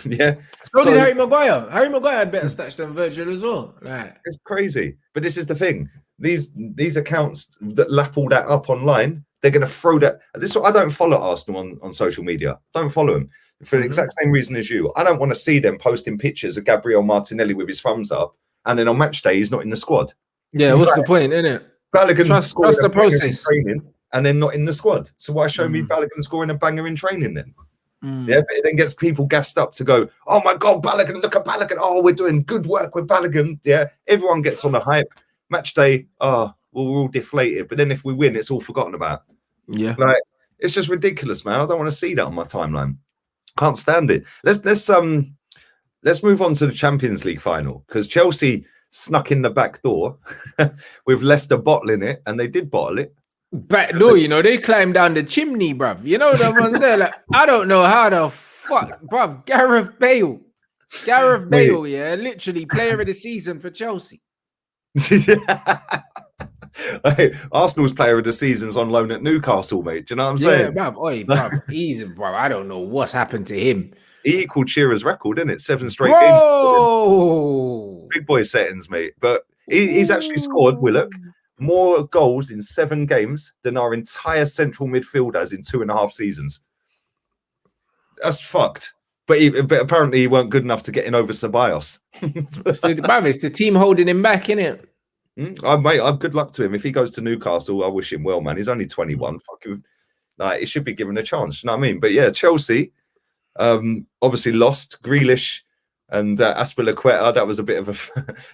Yeah. So did Harry Maguire. Harry Maguire had better stats than Virgil as well. Right. It's crazy. But this is the thing. These accounts that lap all that up online, they're going to throw that. This is what I don't follow Arsenal on social media. Don't follow them for the exact same reason as you. I don't want to see them posting pictures of Gabriel Martinelli with his thumbs up, and then on match day he's not in the squad. Yeah, what's the point, isn't it? Balogun trust the process. Training and then not in the squad. So why show me Balogun scoring a banger in training then? Yeah, but it then gets people gassed up to go, oh my God, Balogun, look at Balogun. Oh, we're doing good work with Balogun. Yeah, everyone gets on the hype. Match day, we're all deflated. But then if we win, it's all forgotten about. Yeah, like it's just ridiculous, man. I don't want to see that on my timeline. Can't stand it. Let's move on to the Champions League final, because Chelsea snuck in the back door with Leicester bottling it, and they did bottle it. Back door, you know, they climbed down the chimney, bruv. You know the ones there. Like, I don't know how the fuck, bruv? Gareth Bale. Gareth Bale, yeah, literally player of the season for Chelsea. Hey, Arsenal's player of the season's on loan at Newcastle, mate. Do you know what I'm saying? Bruv. Oi, bruv. He's bruv. I don't know what's happened to him. He equaled Shearer's record, didn't it? 7 straight games. Big boy settings, mate. But he's actually scored, Willock, more goals in 7 games than our entire central midfield has in 2.5 seasons. That's fucked. But apparently he weren't good enough to get in over Ceballos. It's the team holding him back, innit? Mate, good luck to him. If he goes to Newcastle, I wish him well, man. He's only 21. Fuck him. He should be given a chance. You know what I mean? But yeah, Chelsea obviously lost. Grealish and Azpilicueta. That was a bit of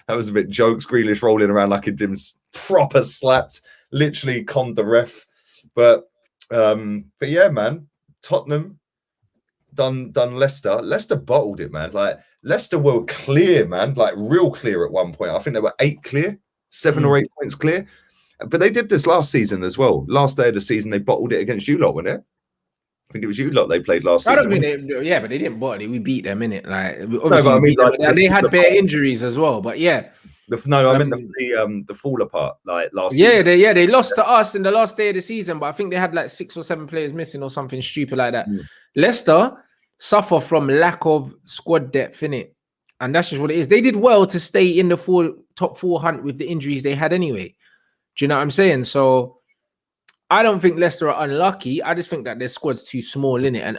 that was a bit jokes. Grealish rolling around like he'd been proper slapped, literally conned the ref. But yeah, man, Tottenham done Leicester. Leicester bottled it, man. Like Leicester were clear, man, like real clear at one point. I think they were 8 clear, 7 or 8 points clear. But they did this last season as well. Last day of the season, they bottled it against you lot, wasn't it? I think it was you lot they played last season. I don't think yeah, but they didn't bottle it. We beat them, innit? Like, obviously, they had bare injuries as well. But yeah. I meant the fall apart like last season. They lost to us in the last day of the season, but I think they had like 6 or 7 players missing or something stupid like that. Leicester suffer from lack of squad depth, innit? And that's just what it is. They did well to stay in the top 4 hunt with the injuries they had anyway. Do you know what I'm saying? So I don't think Leicester are unlucky. I just think that their squad's too small, innit? And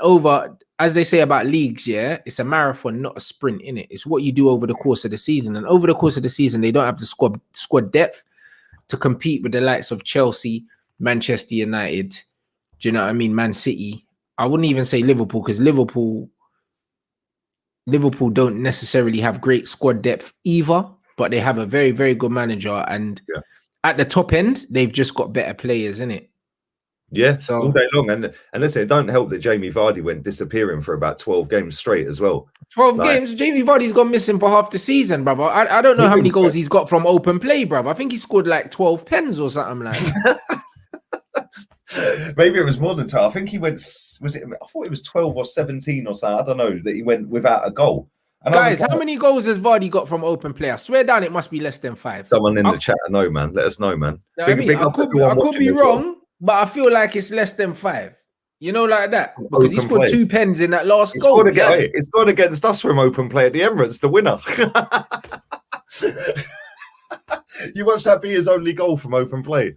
as they say about leagues, yeah, it's a marathon, not a sprint, innit? It's what you do over the course of the season. And over the course of the season, they don't have the squad depth to compete with the likes of Chelsea, Manchester United. Do you know what I mean? Man City. I wouldn't even say Liverpool, because Liverpool don't necessarily have great squad depth either, but they have a very, very good manager. And at the top end, they've just got better players, innit? Yeah, so all day long. And listen, it don't help that Jamie Vardy went disappearing for about 12 games straight as well. 12 games? Jamie Vardy's gone missing for half the season, brother. I don't know how many goals he's got from open play, brother. I think he scored like 12 pens or something like that. Maybe it was more than 12. I think he went, I thought it was 12 or 17 or something. I don't know, that he went without a goal. And guys, how many goals has Vardy got from open play? I swear down, it must be less than 5. Someone in the chat know, man. Let us know, man. I could be wrong, but I feel like it's less than 5. You know, like that. Because he scored 2 pens in that last goal. He scored against us from open play at the Emirates, the winner. You watch that be his only goal from open play.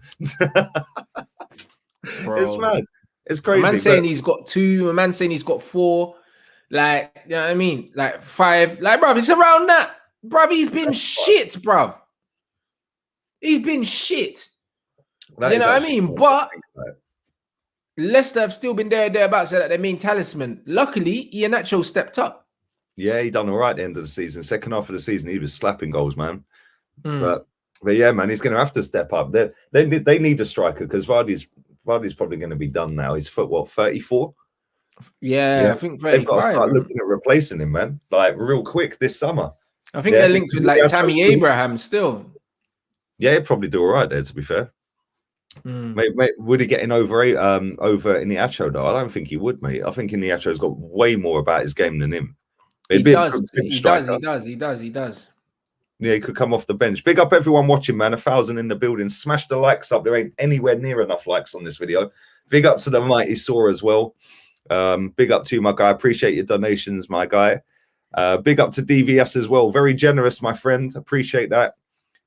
Bro. It's mad. It's crazy. A man saying he's got 2, a man saying he's got 4. Like, you know what I mean? Like 5. Like, bruv, it's around that. Bruv, he's been shit, bruv. He's been shit. You know what I mean? But Leicester have still been thereabouts, so that their main talisman. Luckily, Iheanacho stepped up. Yeah, he done all right at the end of the season. Second half of the season, he was slapping goals, man. But yeah, man, he's going to have to step up. They need a striker, because Vardy's probably going to be done now. He's 34. Yeah, I think 35. They've got to start looking at replacing him, man. Like real quick this summer. I think they're linked with like Tammy Abraham still. Yeah, he'd probably do all right there, to be fair. Mate, would he get in over Iheanacho though? I don't think he would, mate. I think Iheanacho's got way more about his game than him. He does. Yeah, he could come off the bench. Big up everyone watching, man. 1,000 in the building. Smash the likes up. There ain't anywhere near enough likes on this video. Big up to the mighty Saw as well. Big up to you, my guy. Appreciate your donations, my guy. Big up to DVS as well. Very generous, my friend. Appreciate that.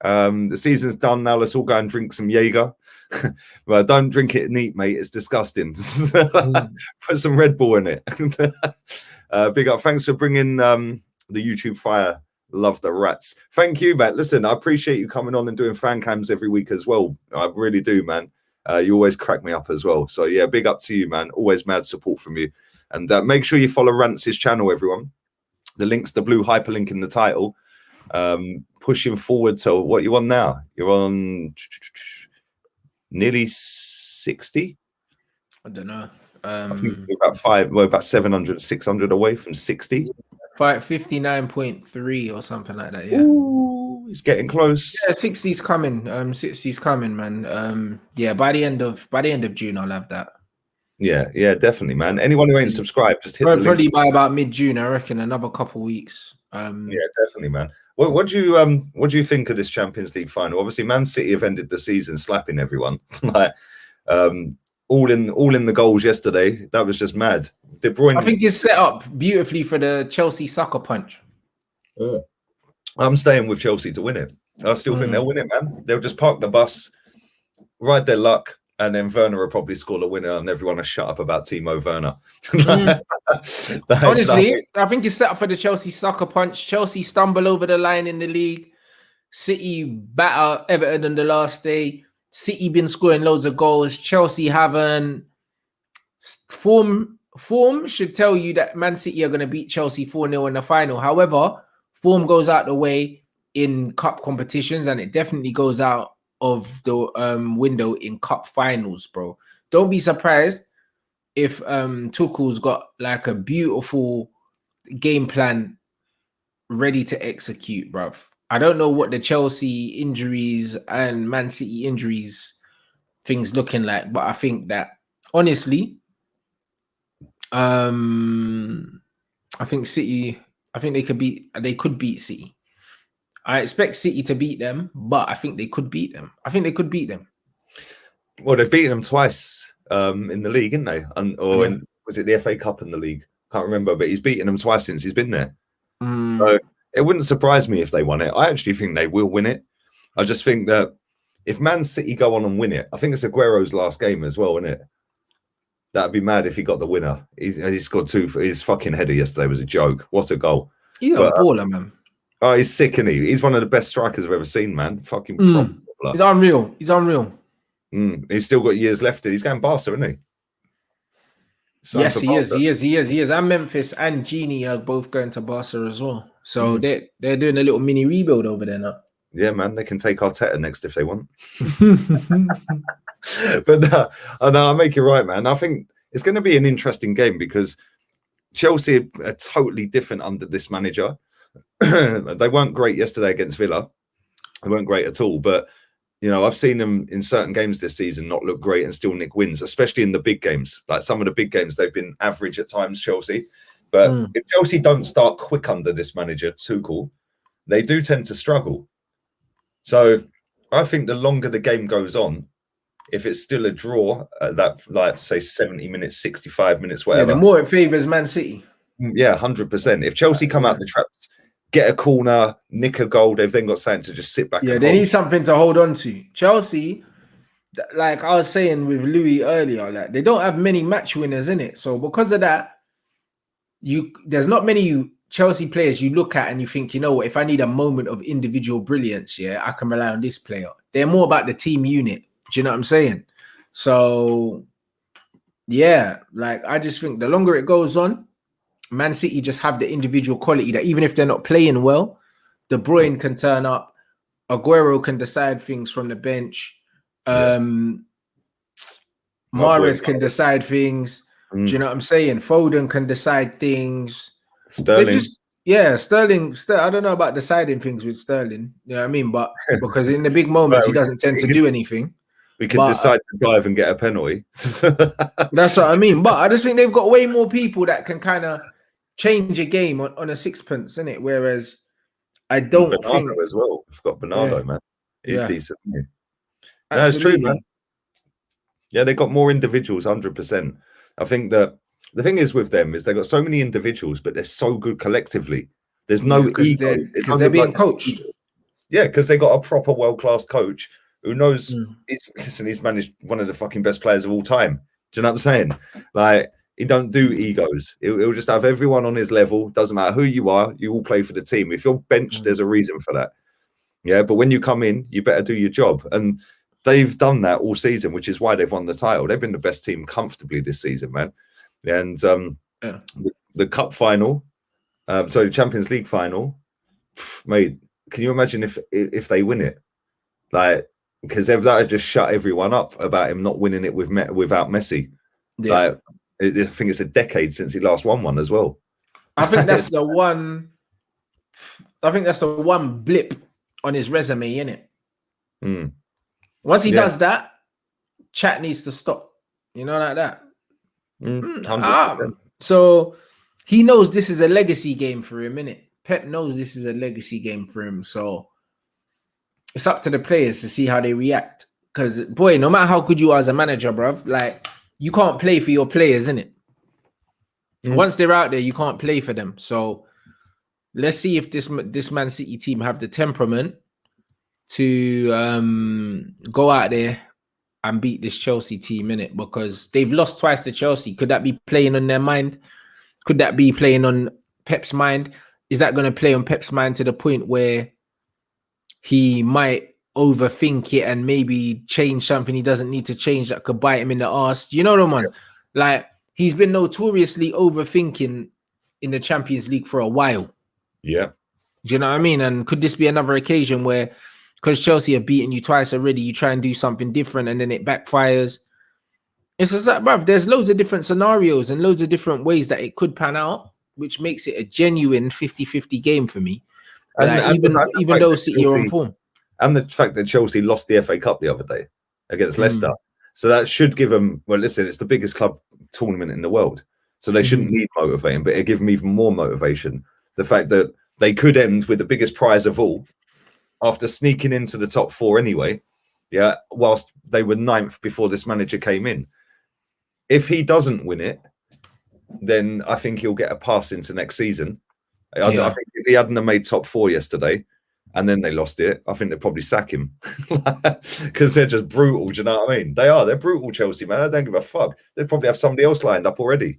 The season's done now. Let's all go and drink some Jaeger. Well, don't drink it neat, mate. It's disgusting. Put some Red Bull in it. Big up. Thanks for bringing the YouTube fire. Love the rats. Thank you, man. Listen, I appreciate you coming on and doing fan cams every week as well. I really do, man. You always crack me up as well. So yeah, big up to you, man. Always mad support from you. And make sure you follow Rance's channel, everyone. The link's the blue hyperlink in the title. Pushing forward to what you on now? You're on nearly 60. I don't know. I think we're about 700, 600 away from 60. 59.3 or something like that. Yeah. Ooh, it's getting close. Yeah, 60's coming. 60's coming, man. Yeah, by the end of June, I'll have that. Yeah, definitely, man. Anyone who ain't subscribed, just hit the link. Probably by about mid-June, I reckon. Another couple weeks. Yeah, definitely, man. What do you think of this Champions League final? Obviously, Man City have ended the season slapping everyone. Like, all in the goals yesterday. That was just mad. De Bruyne. I think it's set up beautifully for the Chelsea sucker punch. I'm staying with Chelsea to win it. I still think they'll win it, man. They'll just park the bus, ride their luck, and then Werner will probably score the winner, and everyone will shut up about Timo Werner. Honestly, I think it's set up for the Chelsea sucker punch. Chelsea stumble over the line in the league. City batter Everton on the last day. City been scoring loads of goals. Chelsea haven't. Form should tell you that Man City are going to beat Chelsea 4-0 in the final. However, form goes out the way in cup competitions, and it definitely goes out of the window in cup finals, bro. Don't be surprised if Tuchel's got like a beautiful game plan ready to execute, bruv. I don't know what the Chelsea injuries and Man City injuries things looking like, but I think that honestly, I think City, they could beat City. I expect City to beat them, but I think they could beat them. Well, they've beaten them twice in the league, didn't they? Was it the FA Cup in the league? Can't remember, but he's beaten them twice since he's been there. So it wouldn't surprise me if they won it. I actually think they will win it. I just think that if Man City go on and win it, I think it's Aguero's last game as well, isn't it? That'd be mad if he got the winner. He scored two. His fucking header yesterday was a joke. What a goal! He's a baller, man. Oh, he's sick, isn't he? He's one of the best strikers I've ever seen, man. Fucking He's unreal. He's still got years left. He's going Barca, isn't he? Yes, he is. And Memphis and Genie are both going to Barca as well. So they're doing a little mini rebuild over there now. Yeah, man. They can take Arteta next if they want. But no, I make it right, man. I think it's going to be an interesting game because Chelsea are totally different under this manager. They weren't great yesterday against Villa. They weren't great at all. But, you know, I've seen them in certain games this season not look great and still nick wins, especially in the big games. Like some of the big games, they've been average at times, Chelsea. But if Chelsea don't start quick under this manager, Tuchel, they do tend to struggle. So I think the longer the game goes on, if it's still a draw at that, like, say, 70 minutes, 65 minutes, whatever. Yeah, the more it favours Man City. Yeah, 100%. If Chelsea come out the traps, get a corner, nick a goal, they've then got something to just sit back. Yeah, they need something to hold on to. Chelsea, like I was saying with Louis earlier, like they don't have many match winners in it. So because of that, there's not many Chelsea players you look at and you think, you know what, if I need a moment of individual brilliance, yeah, I can rely on this player. They're more about the team unit. Do you know what I'm saying? So, yeah, like I just think the longer it goes on, Man City just have the individual quality that even if they're not playing well, De Bruyne can turn up, Aguero can decide things from the bench, Mahrez can decide things. Do you know what I'm saying? Foden can decide things. Sterling. Sterling. I don't know about deciding things with Sterling. You know what I mean? But because in the big moments, he doesn't tend to do anything. We could decide to dive and get a penalty. That's what I mean. But I just think they've got way more people that can kind of change a game on a sixpence, isn't it? Whereas I don't think as well. We've got Bernardo, man. He's decent. No, it's true, man. Yeah, they got more individuals, 100%. I think that the thing is with them is they've got so many individuals, but they're so good collectively. There's no ego because they're being coached. Yeah, because they got a proper world-class coach who knows. He's managed one of the fucking best players of all time. Do you know what I'm saying? Like, he don't do egos. He'll just have everyone on his level. Doesn't matter who you are. You all play for the team. If you're benched, there's a reason for that. Yeah, but when you come in, you better do your job. And they've done that all season, which is why they've won the title. They've been the best team comfortably this season, man. And the cup final, the Champions League final, mate, can you imagine if they win it? Like, because that would just shut everyone up about him not winning it without Messi. Yeah. Like, I think it's a decade since he last won one as well. I think that's the one. I think that's the one blip on his resume, innit? Once he does that, chat needs to stop. You know, like that. 100%. So he knows this is a legacy game for him, innit? Pep knows this is a legacy game for him. So it's up to the players to see how they react. Because, boy, no matter how good you are as a manager, bruv, like, you can't play for your players, innit? Once they're out there, you can't play for them. So let's see if this Man City team have the temperament to go out there and beat this Chelsea team, innit? Because they've lost twice to Chelsea. Could that be playing on their mind? Could that be playing on Pep's mind? Is that going to play on Pep's mind to the point where he might overthink it and maybe change something he doesn't need to change that could bite him in the arse? You know what I mean? Like, he's been notoriously overthinking in the Champions League for a while. Yeah. Do you know what I mean? And could this be another occasion where, because Chelsea have beaten you twice already, you try and do something different and then it backfires? It's just like, bruv, there's loads of different scenarios and loads of different ways that it could pan out, which makes it a genuine 50-50 game for me. And even though City are on form. And the fact that Chelsea lost the FA Cup the other day against Leicester. So that should give them, well, listen, it's the biggest club tournament in the world. So they shouldn't need motivating, but it give them even more motivation. The fact that they could end with the biggest prize of all after sneaking into the top 4 anyway, yeah, whilst they were 9th before this manager came in. If he doesn't win it, then I think he'll get a pass into next season. I think if he hadn't have made top 4 yesterday and then they lost it, I think they'd probably sack him because they're just brutal. Do you know what I mean? They're brutal, Chelsea, man. I don't give a fuck. They'd probably have somebody else lined up already.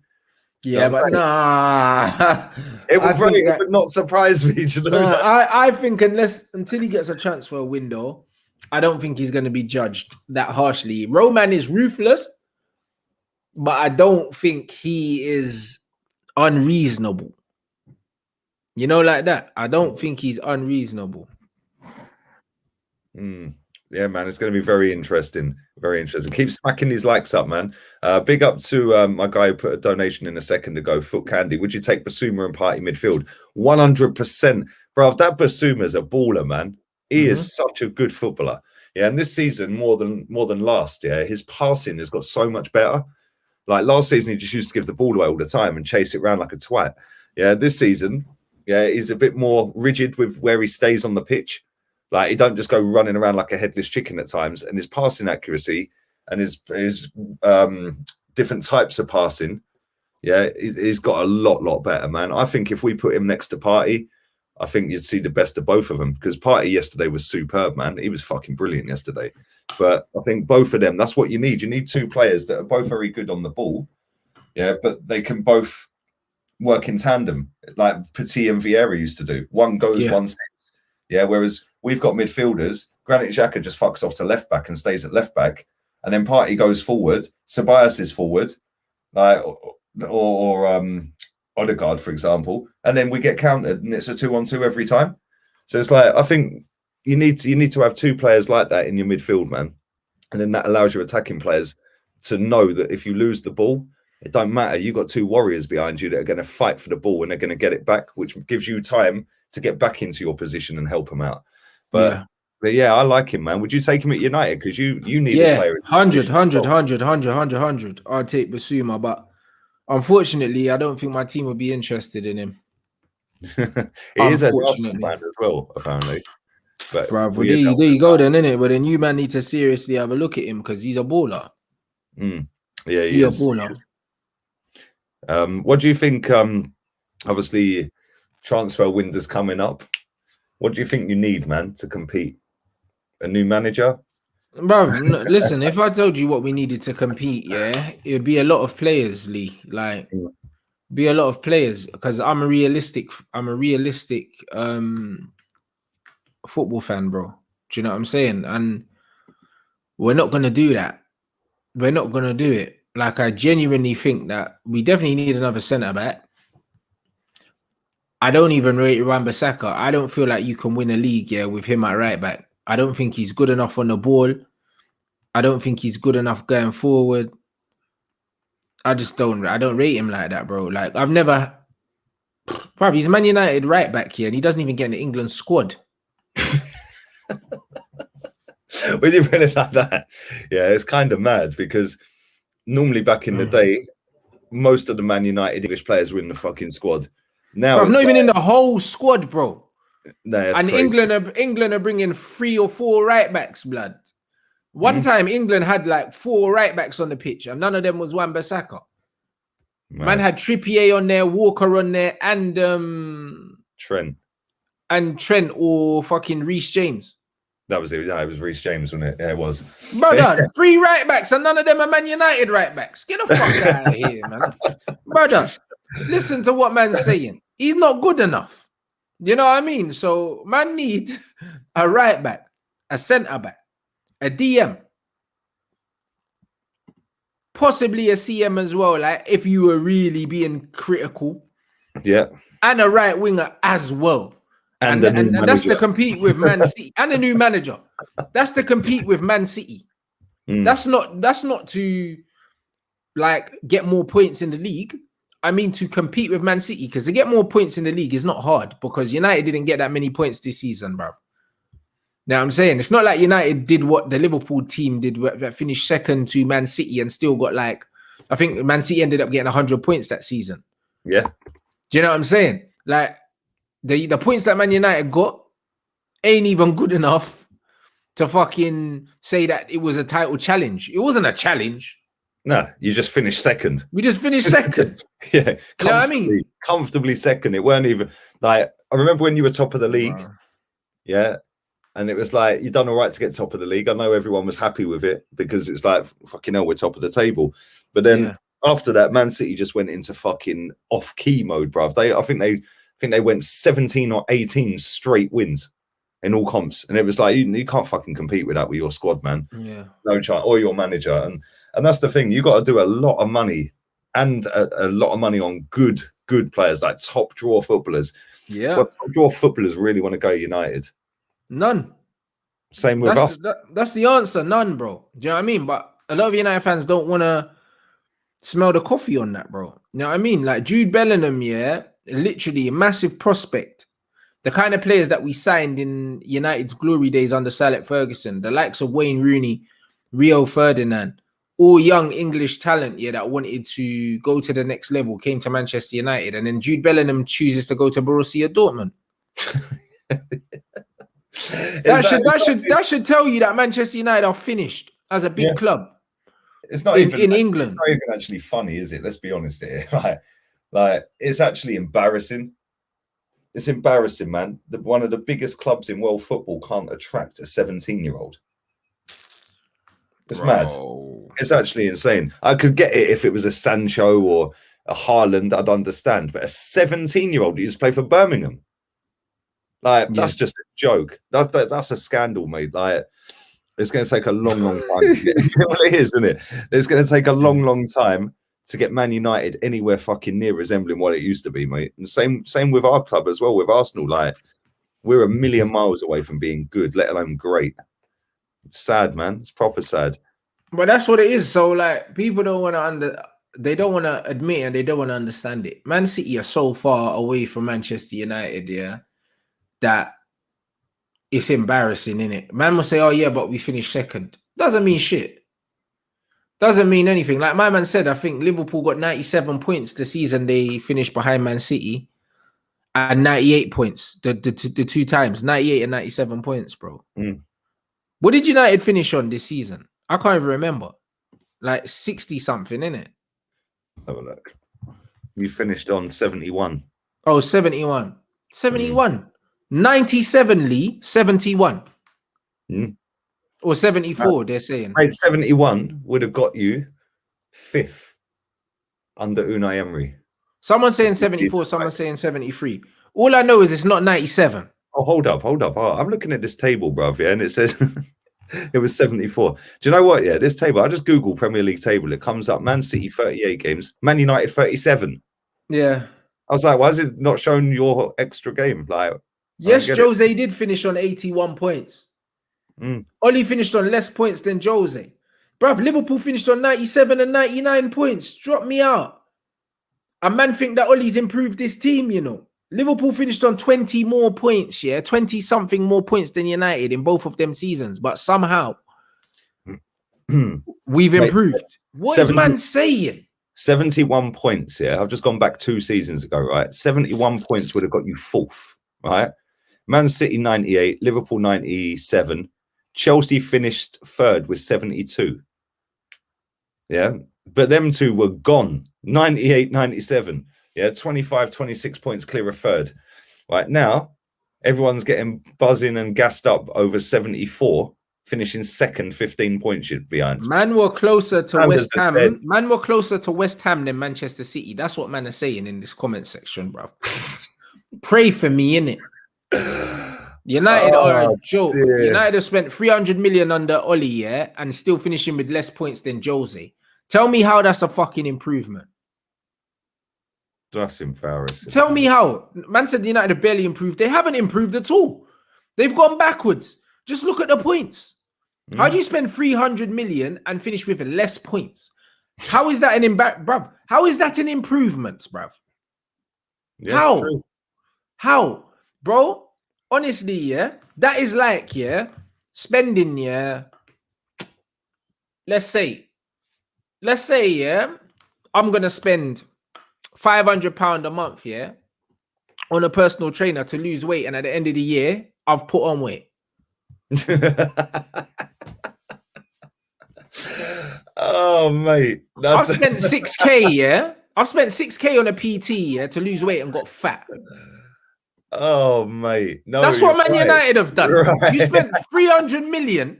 Yeah, but nah. It would not surprise me. Do you know that? I think until he gets a transfer window, I don't think he's going to be judged that harshly. Roman is ruthless, but I don't think he is unreasonable. You know, like that. I don't think he's unreasonable. Yeah, man, it's going to be very interesting. Very interesting. Keep smacking these likes up, man. Big up to my guy who put a donation in a second ago, Foot Candy. Would you take Basuma and Party midfield? 100%. Bro, that Basuma's a baller, man. He is such a good footballer. Yeah, and this season, more than last, yeah, his passing has got so much better. Like last season, he just used to give the ball away all the time and chase it around like a twat. Yeah, this season, yeah, he's a bit more rigid with where he stays on the pitch. Like he don't just go running around like a headless chicken at times. And his passing accuracy and his different types of passing, yeah, he's got a lot better, man. I think if we put him next to Partey, I think you'd see the best of both of them because Partey yesterday was superb, man. He was fucking brilliant yesterday. But I think both of them, that's what you need. You need 2 players that are both very good on the ball, yeah, but they can both work in tandem like Petit and Vieira used to do. One goes, one sits. Yeah, whereas we've got midfielders. Granit Xhaka just fucks off to left back and stays at left back, and then Partey goes forward. Ceballos is forward, like or Odegaard, for example, and then we get countered, and it's a 2-on-2 every time. So it's like I think you need to have 2 players like that in your midfield, man, and then that allows your attacking players to know that if you lose the ball, it don't matter. You've got 2 warriors behind you that are going to fight for the ball and they're going to get it back, which gives you time to get back into your position and help him out. But yeah, I like him, man. Would you take him at United? Because you need a player. 100. I'd take Basuma, but unfortunately, I don't think my team would be interested in him. He is a Arsenal fan as well, apparently. But there you go then, innit? But then you man need to seriously have a look at him because he's a baller. Yeah, he's a baller. What do you think? Obviously, transfer window's coming up. What do you think you need, man, to compete? A new manager? Bro, listen, if I told you what we needed to compete, yeah, it would be a lot of players, Lee. Like, be a lot of players because I'm a realistic football fan, bro. Do you know what I'm saying? And we're not gonna do that. We're not gonna do it. Like, I genuinely think that we definitely need another centre back. I don't even rate Wan-Bissaka. I don't feel like you can win a league, yeah, with him at right back. I don't think he's good enough on the ball. I don't think he's good enough going forward. I don't rate him like that, bro. Like, he's Man United right back here, and he doesn't even get in the England squad. When you put it like that, yeah, it's kind of mad because normally back in the day, most of the Man United English players were in the fucking squad. Now Bro, it's not even like, in the whole squad, bro. no, that's And crazy. England are bringing 3 or 4 right backs, blood. One time, England had like 4 right backs on the pitch, and none of them was Wan-Bissaka. Man had Trippier on there, Walker on there, and Trent or fucking Reece James. That was it. Yeah, it was Reece James, wasn't it? Yeah, it was. Brother, 3 right backs, and none of them are Man United right backs. Get the fuck out of here, man. Brother, listen to what man's saying. He's not good enough. You know what I mean? So man need a right back, a centre back, a DM, possibly a CM as well. Like if you were really being critical, yeah, and a right winger as well, and that's to compete with Man City, and a new manager. That's to compete with Man City. That's not to like get more points in the league. I mean to compete with Man City, because to get more points in the league is not hard, because United didn't get that many points this season, bro. Now I'm saying it's not like United did what the Liverpool team did, that finished second to Man City and still got like, I think Man City ended up getting 100 points that season. Yeah. Do you know what I'm saying? Like the points that Man United got ain't even good enough to fucking say that it was a title challenge. It wasn't a challenge. No, you just finished second. We just finished second. Yeah, you know what I mean? Comfortably second. It weren't even like, I remember when you were top of the league. Wow. Yeah. And it was like, you've done all right to get top of the league. I know everyone was happy with it because it's like, fucking hell, we're top of the table. But then after that, Man City just went into fucking off-key mode, bruv. I think they went 17 or 18 straight wins in all comps. And it was like, you can't fucking compete with that with your squad, man. Yeah. No chance. Or your manager. And that's the thing. You got to do a lot of money and a lot of money on good players, like top draw footballers. Yeah. But top draw footballers really want to go United. None. Same with us. That's the answer. None, bro. Do you know what I mean? But a lot of United fans don't want to smell the coffee on that, bro. You know what I mean? Like Jude Bellingham, yeah, literally a massive prospect. The kind of players that we signed in United's glory days under Sir Alex Ferguson, the likes of Wayne Rooney, Rio Ferdinand, all young English talent, yeah, that wanted to go to the next level, came to Manchester United, and then Jude Bellingham chooses to go to Borussia Dortmund. That should tell you that Manchester United are finished as a big club. It's not in England. It's not even actually funny, is it? Let's be honest here. Like it's actually embarrassing. It's embarrassing, man. One of the biggest clubs in world football can't attract a 17-year-old. It's mad. It's actually insane. I could get it if it was a Sancho or a Haaland, I'd understand. But a 17-year-old who used to play for Birmingham. Like, that's just a joke. That's a scandal, mate. Like, it's going to take a long time to get well, it is, isn't it? It's going to take a long time to get Man United anywhere fucking near resembling what it used to be, mate. And same with our club as well, with Arsenal. Like, we're a million miles away from being good, let alone great. Sad, man. It's proper sad. But that's what it is. So, like, people don't want to they don't want to admit and they don't want to understand it. Man City are so far away from Manchester United, yeah, that it's embarrassing, innit? Man must say, oh yeah, but we finished second. Doesn't mean shit. Doesn't mean anything. Like my man said, I think Liverpool got 97 points the season they finished behind Man City, and 98 points the two times, 98 and 97 points, bro. What did United finish on this season? I can't even remember. Like 60 something, innit? Have a look. We finished on 71. Oh, 71. 71. 97, Lee, 71. Or 74, they're saying. Mate, 71 would have got you 5th under Unai Emery. Someone's saying 74, someone's saying 73. All I know is it's not 97. Oh, hold up. Oh, I'm looking at this table, bruv, yeah, and it says it was 74. Do you know what? Yeah, this table, I just Google Premier League table. It comes up Man City 38 games, Man United 37. Yeah. I was like, why is it not showing your extra game? Like, yes, Jose did finish on 81 points. Oli finished on less points than Jose. Bruv, Liverpool finished on 97 and 99 points. Drop me out. A man think that Oli's improved this team, you know. Liverpool finished on 20 more points, yeah? 20-something more points than United in both of them seasons. But somehow, we've improved. What is man saying? 71 points. Yeah, I've just gone back 2 seasons ago, right? 71 points would have got you 4th, right? Man City 98, Liverpool 97, Chelsea finished 3rd with 72. Yeah, but them two were gone. 98, 97. Yeah, 25, 26 points clear of 3rd. Right now, everyone's getting buzzing and gassed up over 74, finishing 2nd, 15 points behind. Man were closer to Standards West are Ham. dead. Man were closer to West Ham than Manchester City. That's what man are saying in this comment section, bro. Pray for me, innit? United are a joke. dear. United have spent 300 million under Oli, yeah, and still finishing with less points than Jose. Tell me how that's a fucking improvement. That's embarrassing. Tell me how. Man said United have barely improved. They haven't improved at all. They've gone backwards. Just look at the points. How do you spend 300 million and finish with less points? How is that bruv? How is that an improvement, bruv? Yeah, How? true. How? Bro, honestly, yeah, that is like, yeah, spending, yeah, let's say, yeah, I'm going to spend £500 a month, yeah, on a personal trainer to lose weight. And at the end of the year, I've put on weight. Oh, mate. I've spent 6K, yeah. I've spent 6K on a PT, yeah, to lose weight and got fat. Oh, mate. No, that's what Man right. United have done. Right. You spent 300 million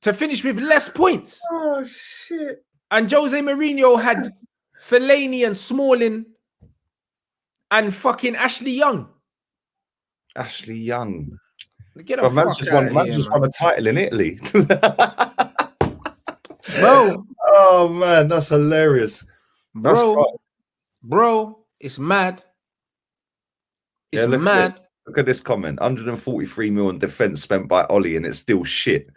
to finish with less points. Oh, shit. And Jose Mourinho had Fellaini and Smalling and fucking Ashley Young. Ashley Young. Get a man's just won a title in Italy. Bro. Oh, man, that's hilarious. That's bro, it's mad. It's mad. Look at this comment. 143 million defense spent by Oli and it's still shit.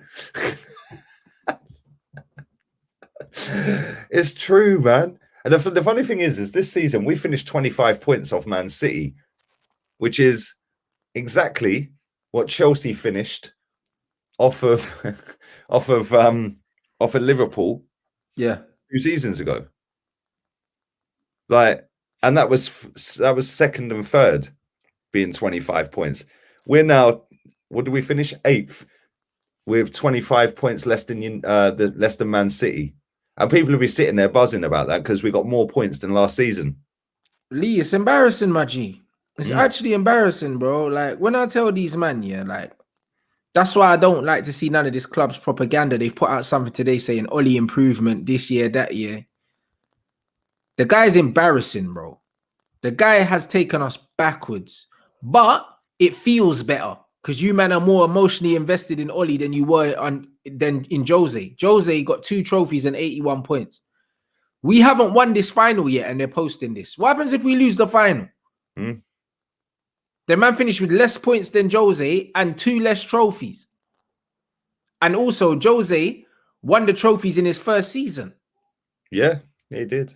It's true, man. And the funny thing is this season we finished 25 points off Man City, which is exactly what Chelsea finished off of Liverpool, yeah, 2 seasons ago. Like, and that was 2nd and 3rd, being 25 points. We're now, what did we finish? 8th with 25 points less than Man City. And people will be sitting there buzzing about that because we got more points than last season. Lee, it's embarrassing, my G. It's actually embarrassing, bro. Like, when I tell these man, yeah, like, that's why I don't like to see none of this club's propaganda. They've put out something today saying Oli improvement this year, that year. The guy's embarrassing, bro. The guy has taken us backwards. But it feels better because you man are more emotionally invested in Oli than you were than in Jose. Jose got 2 trophies and 81 points. We haven't won this final yet, and they're posting this. What happens if we lose the final? The man finished with less points than Jose and 2 less trophies. And also, Jose won the trophies in his first season. Yeah, he did.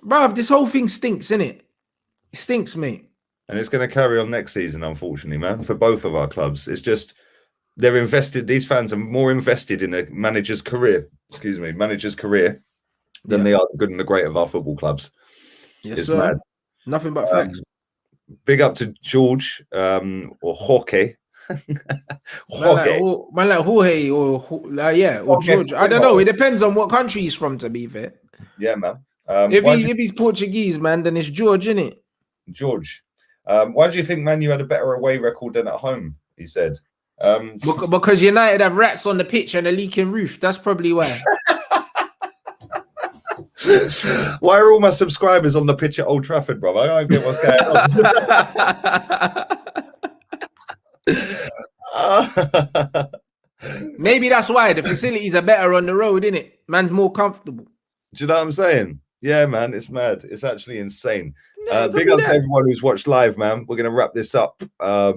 Bruv, this whole thing stinks, innit? It stinks, mate. And it's going to carry on next season, unfortunately, man, for both of our clubs. It's just they're invested. These fans are more invested in a manager's career, than they are the good and the great of our football clubs. Yes, it's sir. mad. Nothing but facts. Big up to George or Jorge. Jorge or George. I don't know. It depends on what country he's from, to be fair. Yeah, man. If he's Portuguese, man, then it's George, isn't it? George. Why do you think, man, you had a better away record than at home? He said. Because United have rats on the pitch and a leaking roof. That's probably why. Why are all my subscribers on the pitch at Old Trafford, bro? I don't get what's going on. Maybe that's why the facilities are better on the road, innit? Man's more comfortable. Do you know what I'm saying? Yeah, man, it's mad. It's actually insane. Big up to everyone who's watched live, man. We're going to wrap this up. We're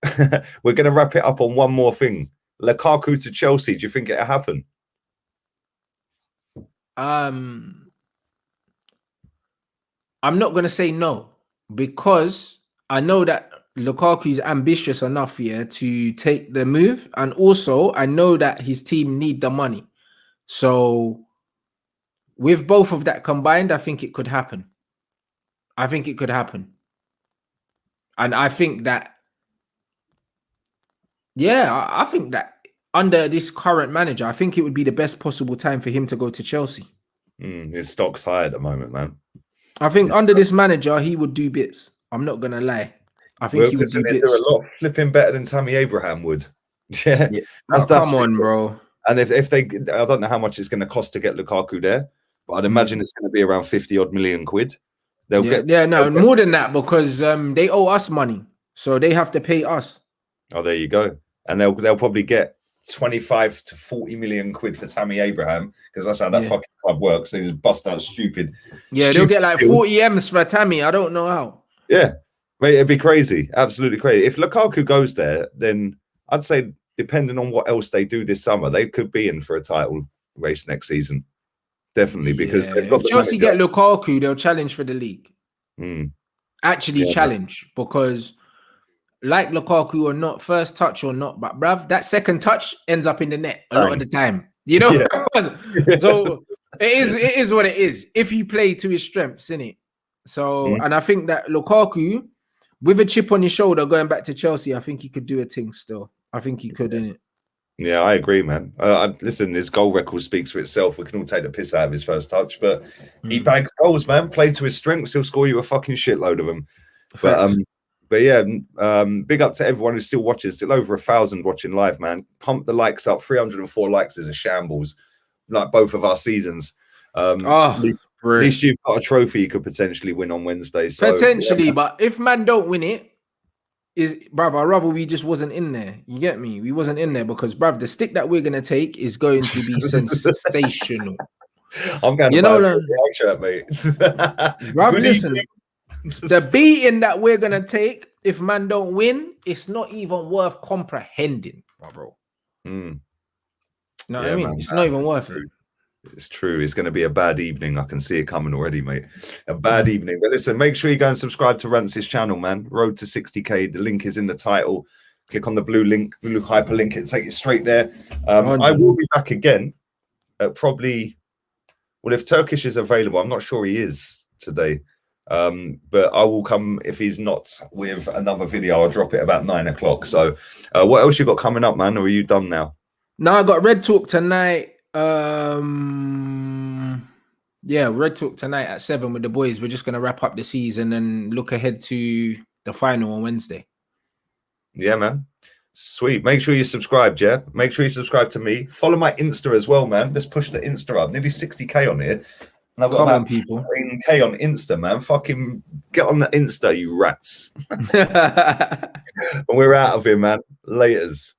going to wrap it up on one more thing. Lukaku to Chelsea. Do you think it'll happen? I'm not going to say no, because I know that Lukaku is ambitious enough here to take the move. And also, I know that his team need the money. So with both of that combined, I think it could happen. I think it could happen. And I think that, yeah, I think that under this current manager, I think it would be the best possible time for him to go to Chelsea. His stock's high at the moment, man. I think under this manager, he would do bits. I'm not going to lie. I think he would do bits. Do a lot flipping better than Tammy Abraham would. Yeah. Come on, bro. And if they, I don't know how much it's going to cost to get Lukaku there, but I'd imagine it's going to be around 50 odd million quid. More than that, because they owe us money, so they have to pay us. Oh, there you go. And they'll probably get 25 to 40 million quid for Tammy Abraham, because that's how that fucking club works. They just bust out stupid. Yeah, they'll get like 40 M's for Tammy. I don't know how. Yeah, mate, it'd be crazy, absolutely crazy. If Lukaku goes there, then I'd say, depending on what else they do this summer, they could be in for a title race next season. Definitely, because they've got if Chelsea get Lukaku, they'll challenge for the league. Actually challenge, because like Lukaku or not, first touch or not, but bruv, that second touch ends up in the net a lot of the time. You know? So it is what it is. If you play to his strengths, innit? So, and I think that Lukaku, with a chip on his shoulder going back to Chelsea, I think he could do a thing still. I think he could, innit? Yeah, I agree, man. Listen, his goal record speaks for itself. We can all take the piss out of his first touch, but he bags goals, man. Play to his strengths, he'll score you a fucking shitload of them. But yeah, big up to everyone who still watches. Still over 1,000 watching live, man. Pump the likes up. 304 likes is a shambles, like both of our seasons. At least you've got a trophy you could potentially win on Wednesday. So, potentially, but if man don't win it, bruv, I'd rather we just wasn't in there. You get me? We wasn't in there because, bruv, the stick that we're gonna take is going to be sensational. I'm going to buy a shirt, mate. Bruv, listen, the beating that we're gonna take if man don't win, it's not even worth comprehending, bro. You know what I mean? Man, it's not even worth it. It's true. It's going to be a bad evening. I can see it coming already, mate. A bad evening. But listen, make sure you go and subscribe to Rance's channel, man. Road to 60K. The link is in the title. Click on the blue link, blue hyperlink. It'll take you straight there. I will be back again at probably, well, if Turkish is available, I'm not sure he is today. But I will come, if he's not, with another video. I'll drop it about 9 o'clock. So what else you got coming up, man? Or are you done now? No, I got Red Talk tonight. Red Talk tonight at 7 with the boys. We're just gonna wrap up the season and look ahead to the final on Wednesday. Yeah, man. Sweet. Make sure you subscribe, yeah. Make sure you subscribe to me. Follow my Insta as well, man. Let's push the Insta up. Nearly 60K on here. And I've got about 15K on Insta, man. Fucking get on the Insta, you rats. And we're out of here, man. Laters.